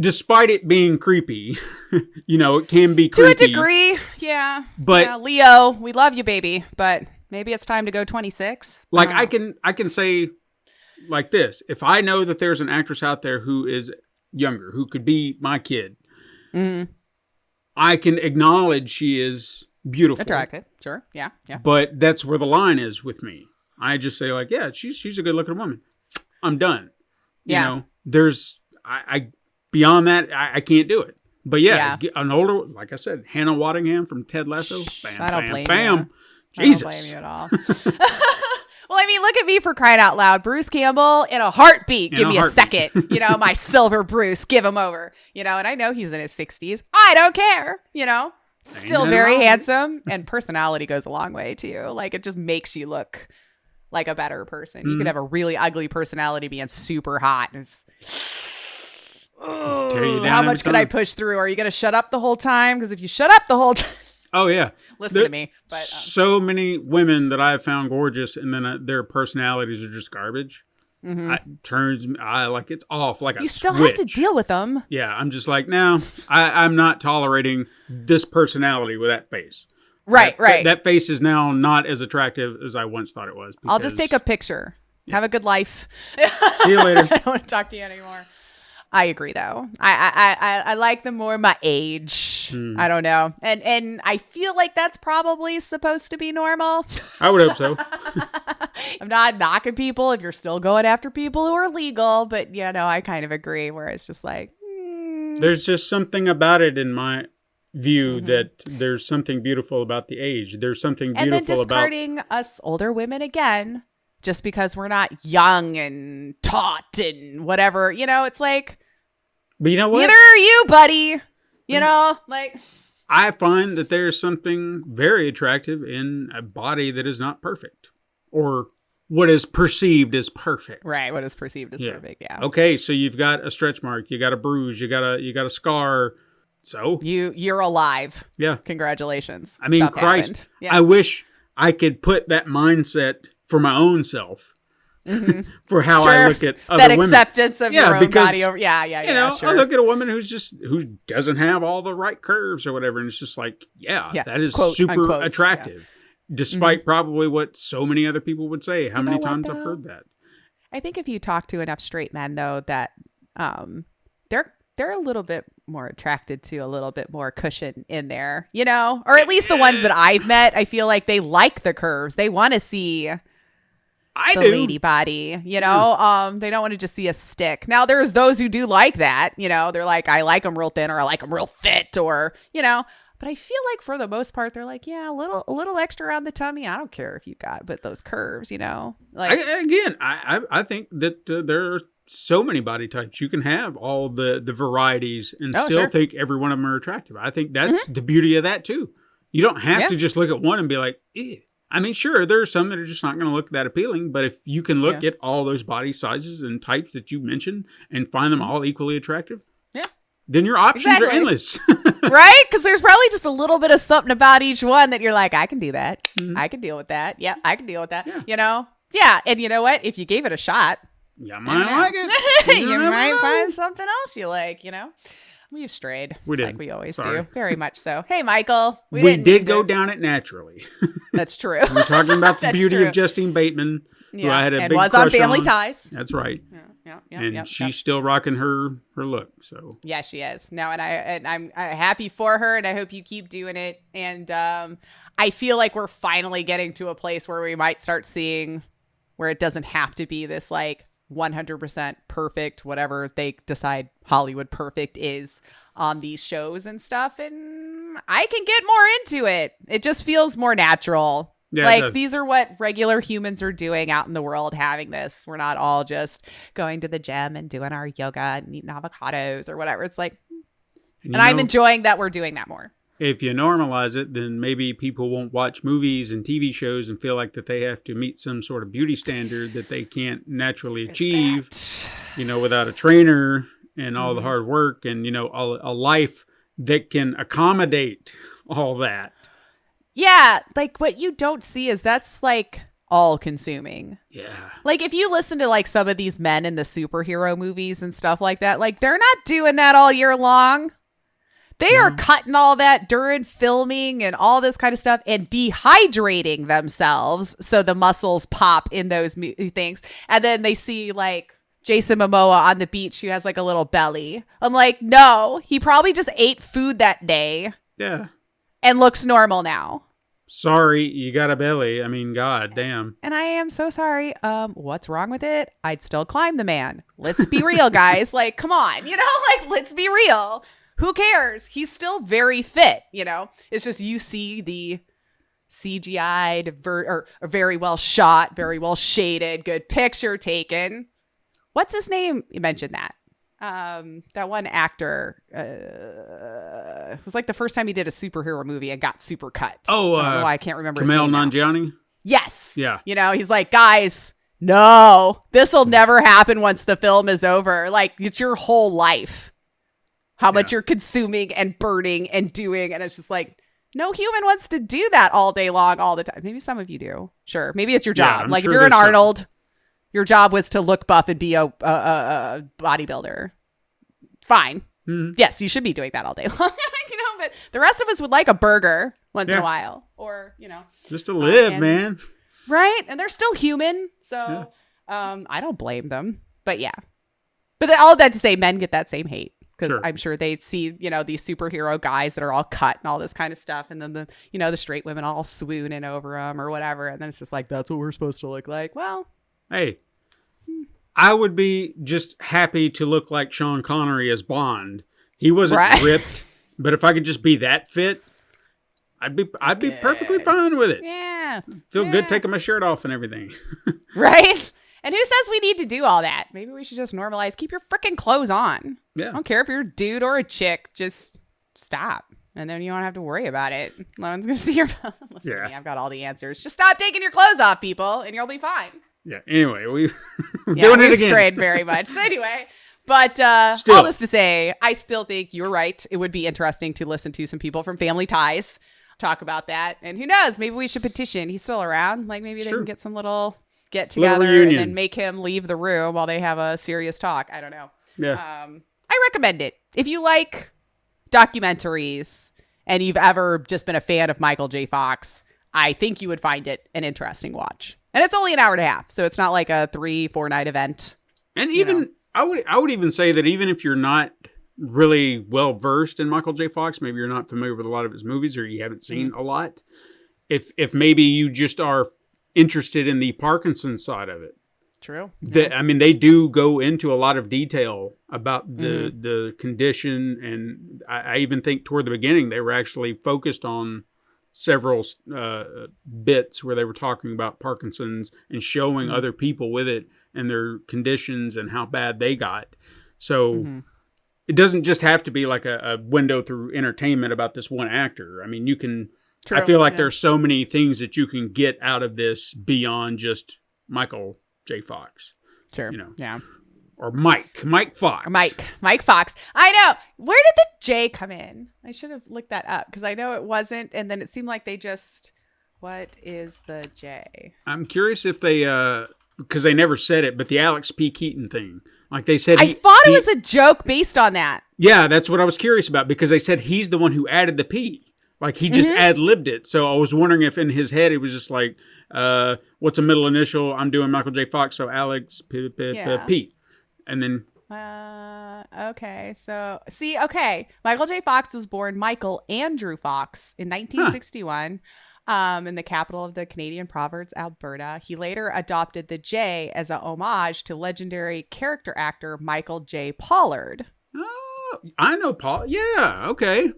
despite it being creepy, you know, it can be creepy. To a degree, yeah. But yeah, Leo, we love you, baby. But maybe it's time to go 26. Like I can say like this. If I know that there's an actress out there who is younger, who could be my kid, I can acknowledge she is beautiful, attractive, sure, yeah. But that's where the line is with me. I just say like, yeah, she's a good looking woman. I'm done. You know, there's I beyond that I can't do it. But an older, like I said, Hannah Waddingham from Ted Lasso. Bam, I don't blame bam. you. Jesus. I don't blame you at all. Well, I mean, look at me for crying out loud. Bruce Campbell in a heartbeat. Give me a second. You know, my silver Bruce. Give him over. You know, and I know he's in his 60s. I don't care. You know. Still very handsome, and personality goes a long way too. Like it just makes you look like a better person. You could have a really ugly personality being super hot. And tear you down how much could I push through? Are you going to shut up the whole time? Because if you shut up the whole time, oh yeah, listen to me. But so many women that I have found gorgeous, and then their personalities are just garbage. Like it's off like a you still switch. have to deal with them. Yeah, I'm just like, no, I'm not tolerating this personality with that face. Right. That face is now not as attractive as I once thought it was. I'll just take a picture. Have a good life. See you later. I don't want to talk to you anymore. I agree, though. I like them more my age. I don't know, and I feel like that's probably supposed to be normal. I would hope so. I'm not knocking people if you're still going after people who are legal, but you know, I kind of agree. Where it's just like, there's just something about it in my view that there's something beautiful about the age. There's something beautiful and then discarding us older women again. Just because we're not young and taut and whatever, you know, it's like, but you know what? Neither are you, buddy. You know, like, I find that there's something very attractive in a body that is not perfect, or what is perceived as perfect. Right, what is perceived as perfect. Yeah. Okay, so you've got a stretch mark, you got a bruise, you got a scar. So you're alive. Yeah. Congratulations. I mean, Stuff Christ, happened. Yeah. I wish I could put that mindset for my own self, for how I look at other that women. acceptance of your own body over. Yeah. You know, sure. I look at a woman who doesn't have all the right curves or whatever, and it's just like, that is quote, super unquote, attractive, despite probably what so many other people would say. How many times I've heard that? I think if you talk to enough straight men, though, that they're a little bit more attracted to a little bit more cushion in there, you know, or at least the ones that I've met. I feel like they like the curves. They want to see. I the do. lady body, you know. They don't want to just see a stick. Now there's those who do like that, you know. They're like, I like them real thin, or I like them real fit, or you know. But I feel like for the most part, they're like, yeah, a little extra on the tummy. I don't care if you got, but those curves, you know. Like I think that there are so many body types. You can have all the varieties and still think every one of them are attractive. I think that's the beauty of that too. You don't have to just look at one and be like, eh. I mean, sure, there are some that are just not going to look that appealing, but if you can look at all those body sizes and types that you mentioned and find them all equally attractive, then your options are endless. Right? Because there's probably just a little bit of something about each one that you're like, I can do that. I can deal with that. Yeah, I can deal with that. Yeah. You know? Yeah. And you know what? If you gave it a shot, you might like it. you might find something else you like, you know? We've strayed. We did. Like we always Sorry. do. Very much so. Hey, Michael. We did go down it naturally. That's true. We're talking about the That's beauty true. of Justine Bateman, who I had a and big was on crush Family on. Ties. That's right. Yeah. And she's still rocking her look. So yeah, she is. No, and I'm happy for her, and I hope you keep doing it. And I feel like we're finally getting to a place where we might start seeing where it doesn't have to be this like 100% perfect, whatever they decide Hollywood perfect is on these shows and stuff. And I can get more into it. It just feels more natural. Yeah, like these are what regular humans are doing out in the world, having this. We're not all just going to the gym and doing our yoga and eating avocados or whatever. It's like, and I'm enjoying that we're doing that more. If you normalize it, then maybe people won't watch movies and TV shows and feel like that they have to meet some sort of beauty standard that they can't naturally achieve, you know, without a trainer and all the hard work and, you know, a life that can accommodate all that. Yeah, like what you don't see is that's like all consuming. Yeah. Like if you listen to like some of these men in the superhero movies and stuff like that, like they're not doing that all year long. They are cutting all that during filming and all this kind of stuff and dehydrating themselves so the muscles pop in those things. And then they see like Jason Momoa on the beach who has like a little belly. I'm like, no, he probably just ate food that day. Yeah. And looks normal now. Sorry, you got a belly. I mean, god damn. And I am so sorry. What's wrong with it? I'd still climb the man. Let's be real, guys. Like, come on, you know, like, let's be real. Who cares? He's still very fit, you know? It's just you see the CGI'd, or very well shot, very well shaded, good picture taken. What's his name? You mentioned that. That one actor, it was like the first time he did a superhero movie and got super cut. Oh, I don't know why I can't remember Kumail his name now. Nanjiani? Yes. Yeah. You know, he's like, guys, no, this will never happen once the film is over. Like, it's your whole life. How much you're consuming and burning and doing. And it's just like, no human wants to do that all day long, all the time. Maybe some of you do. Sure. Maybe it's your job. I'm like sure if you're an there's some. Arnold, your job was to look buff and be a bodybuilder. Fine. Yes, you should be doing that all day long. You know, but the rest of us would like a burger once in a while. Or, you know. Just to live, man. Right? And they're still human. So I don't blame them. But yeah. But all of that to say, men get that same hate. Because I'm sure they see, you know, these superhero guys that are all cut and all this kind of stuff. And then the, you know, the straight women all swooning over them or whatever. And then it's just like, that's what we're supposed to look like. Well. Hey, I would be just happy to look like Sean Connery as Bond. He wasn't ripped. But if I could just be that fit, I'd be perfectly fine with it. Yeah. Feel good taking my shirt off and everything. Right? And who says we need to do all that? Maybe we should just normalize. Keep your freaking clothes on. Yeah. I don't care if you're a dude or a chick. Just stop. And then you don't have to worry about it. No one's going to see your... Listen to me. I've got all the answers. Just stop taking your clothes off, people, and you'll be fine. Yeah. Anyway, we're doing it again. Strayed very much. So anyway, but all this to say, I still think you're right. It would be interesting to listen to some people from Family Ties talk about that. And who knows? Maybe we should petition. He's still around. Like maybe they can get some little... get together and then make him leave the room while they have a serious talk. I don't know. Yeah. I recommend it. If you like documentaries and you've ever just been a fan of Michael J. Fox, I think you would find it an interesting watch. And it's only an hour and a half, so it's not like a 3-4 night event. And even I would even say that even if you're not really well versed in Michael J. Fox, maybe you're not familiar with a lot of his movies or you haven't seen a lot, if maybe you just are interested in the Parkinson side of it. True. I mean, they do go into a lot of detail about the condition, and I even think toward the beginning they were actually focused on several bits where they were talking about Parkinson's and showing other people with it and their conditions and how bad they got. So it doesn't just have to be like a window through entertainment about this one actor. I mean, you can. True. I feel like there's so many things that you can get out of this beyond just Michael J. Fox. Sure. You know. Yeah. Or Mike Fox. Mike Fox. I know. Where did the J come in? I should have looked that up because I know it wasn't. And then it seemed like they just, what is the J? I'm curious if they, because they never said it, but the Alex P. Keaton thing. Like they said. I thought it was a joke based on that. Yeah, that's what I was curious about because they said he's the one who added the P. Like he just ad-libbed it. So I was wondering if in his head it was just like, what's a middle initial? I'm doing Michael J. Fox, so Alex P. And then okay. So see, okay. Michael J. Fox was born Michael Andrew Fox in 1961 in the capital of the Canadian province, Alberta. He later adopted the J as a homage to legendary character actor Michael J. Pollard. Oh, I know Paul. Yeah, okay.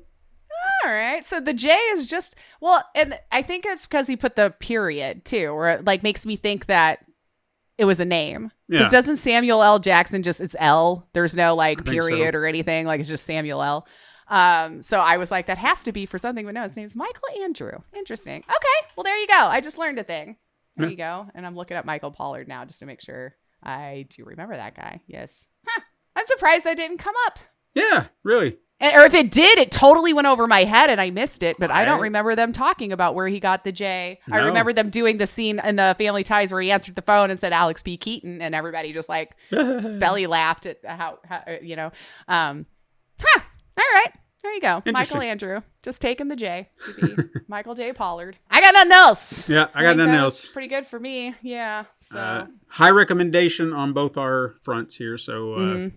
All right. So the J is just, well, and I think it's because he put the period too, where it like makes me think that it was a name. Because doesn't Samuel L. Jackson just, it's L. There's no like period or anything. Like it's just Samuel L. So I was like, that has to be for something, but no, his name's Michael Andrew. Interesting. Okay. Well, there you go. I just learned a thing. There you go. And I'm looking up Michael Pollard now just to make sure I do remember that guy. Yes. Huh. I'm surprised that didn't come up. Yeah, really. Or if it did, it totally went over my head and I missed it. But I don't remember them talking about where he got the J. No. I remember them doing the scene in the Family Ties where he answered the phone and said Alex P. Keaton, and everybody just like belly laughed at how you know. All right. There you go. Michael Andrew. Just taking the J to be Michael J. Pollard. I got nothing else. Yeah, I got nothing else. Pretty good for me. Yeah. So high recommendation on both our fronts here. So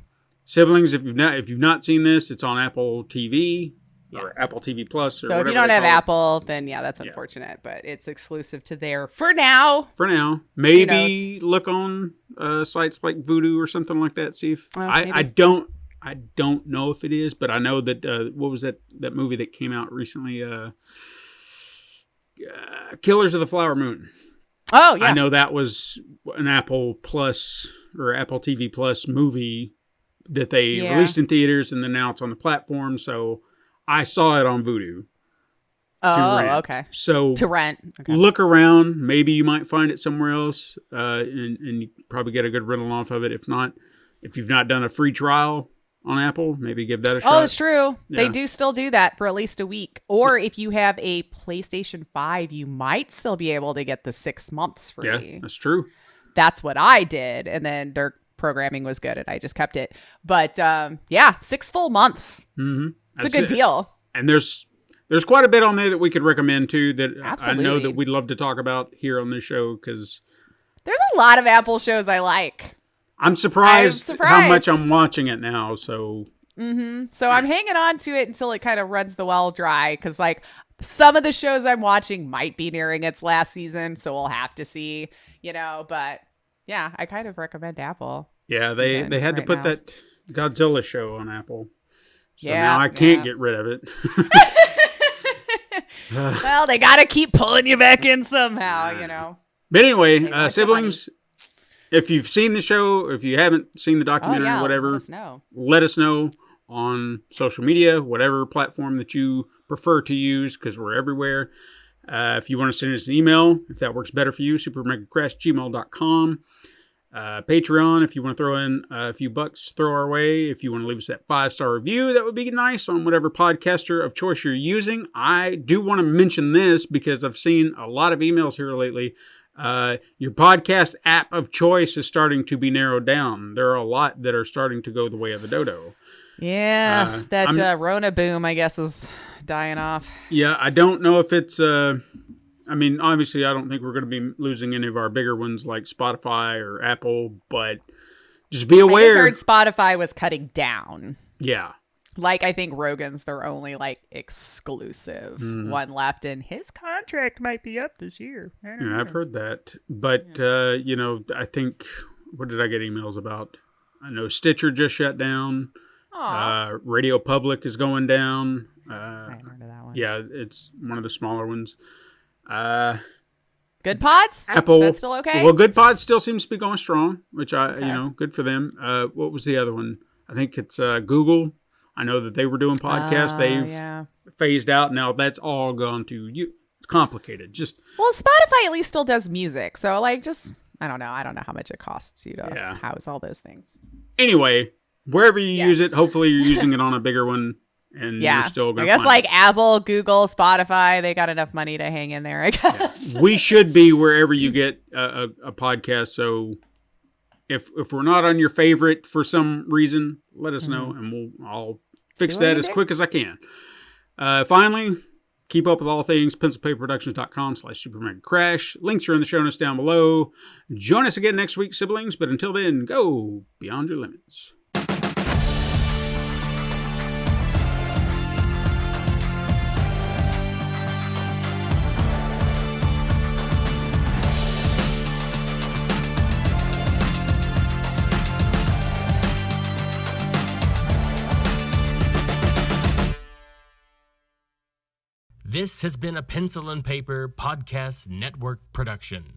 Siblings, if you've not seen this, it's on Apple TV or Apple TV Plus. Or so if you don't have Apple, then that's unfortunate. But it's exclusive to there for now. Maybe look on sites like Vudu or something like that. See if I don't know if it is, but I know that what was that movie that came out recently? Killers of the Flower Moon. Oh yeah, I know that was an Apple Plus or Apple TV Plus movie that they released in theaters, and then now it's on the platform. So I saw it on Vudu. Oh, okay. So to rent. Okay. Look around. Maybe you might find it somewhere else, and you probably get a good rental off of it. If not, if you've not done a free trial on Apple, maybe give that a shot. Oh, it's true. Yeah. They do still do that for at least a week. Or if you have a PlayStation 5, you might still be able to get the 6 months free. Yeah, that's true. That's what I did, and then their programming was good and I just kept it. But 6 full months. Mm-hmm. It's a good deal. And there's quite a bit on there that we could recommend too that Absolutely. I know that we'd love to talk about here on this show because there's a lot of Apple shows I like. I'm surprised how much I'm watching it now. So so I'm hanging on to it until it kind of runs the well dry because like some of the shows I'm watching might be nearing its last season, so we'll have to see, but yeah, I kind of recommend Apple. Yeah, they had to put that Godzilla show on Apple. So now I can't get rid of it. Well, they got to keep pulling you back in somehow, But anyway, siblings, if you've seen the show, if you haven't seen the documentary or whatever, let us know on social media, whatever platform that you prefer to use, because we're everywhere. If you want to send us an email, if that works better for you, supermegacrashgmail.com. Patreon, if you want to throw in a few bucks, throw our way. If you want to leave us that 5-star review, that would be nice on whatever podcaster of choice you're using. I do want to mention this because I've seen a lot of emails here lately. Your podcast app of choice is starting to be narrowed down. There are a lot that are starting to go the way of the dodo. Yeah, that Rona boom, I guess, is dying off. Yeah, I don't know if it's... obviously, I don't think we're going to be losing any of our bigger ones like Spotify or Apple, but just be aware. I just heard Spotify was cutting down. Yeah. Like, I think Rogan's their only, like, exclusive one left, and his contract might be up this year. I don't know. I've heard that. But, I think, what did I get emails about? I know Stitcher just shut down. Radio Public is going down. I haven't heard of that one. Yeah, it's one of the smaller ones. Good Pods? Apple. Is that still okay? Well, Good Pod still seems to be going strong, which Okay. good for them. What was the other one? I think it's Google. I know that they were doing podcasts. They've phased out. Now that's all gone to you. It's complicated. Well, Spotify at least still does music. So, like, I don't know. I don't know how much it costs you to house all those things. Anyway, wherever you use Yes. it, hopefully you're using it on a bigger one. And you're still going I to guess like Apple, Google, Spotify, they got enough money to hang in there, I guess. We should be wherever you get a podcast. So if we're not on your favorite for some reason, let us know, and I'll fix that as quick as I can. Finally, keep up with all things pencilpaperproductions.com/supermegacrash. Links are in the show notes down below. Join us again next week, siblings. But until then, go beyond your limits. This has been a Pencil and Paper Podcast Network production.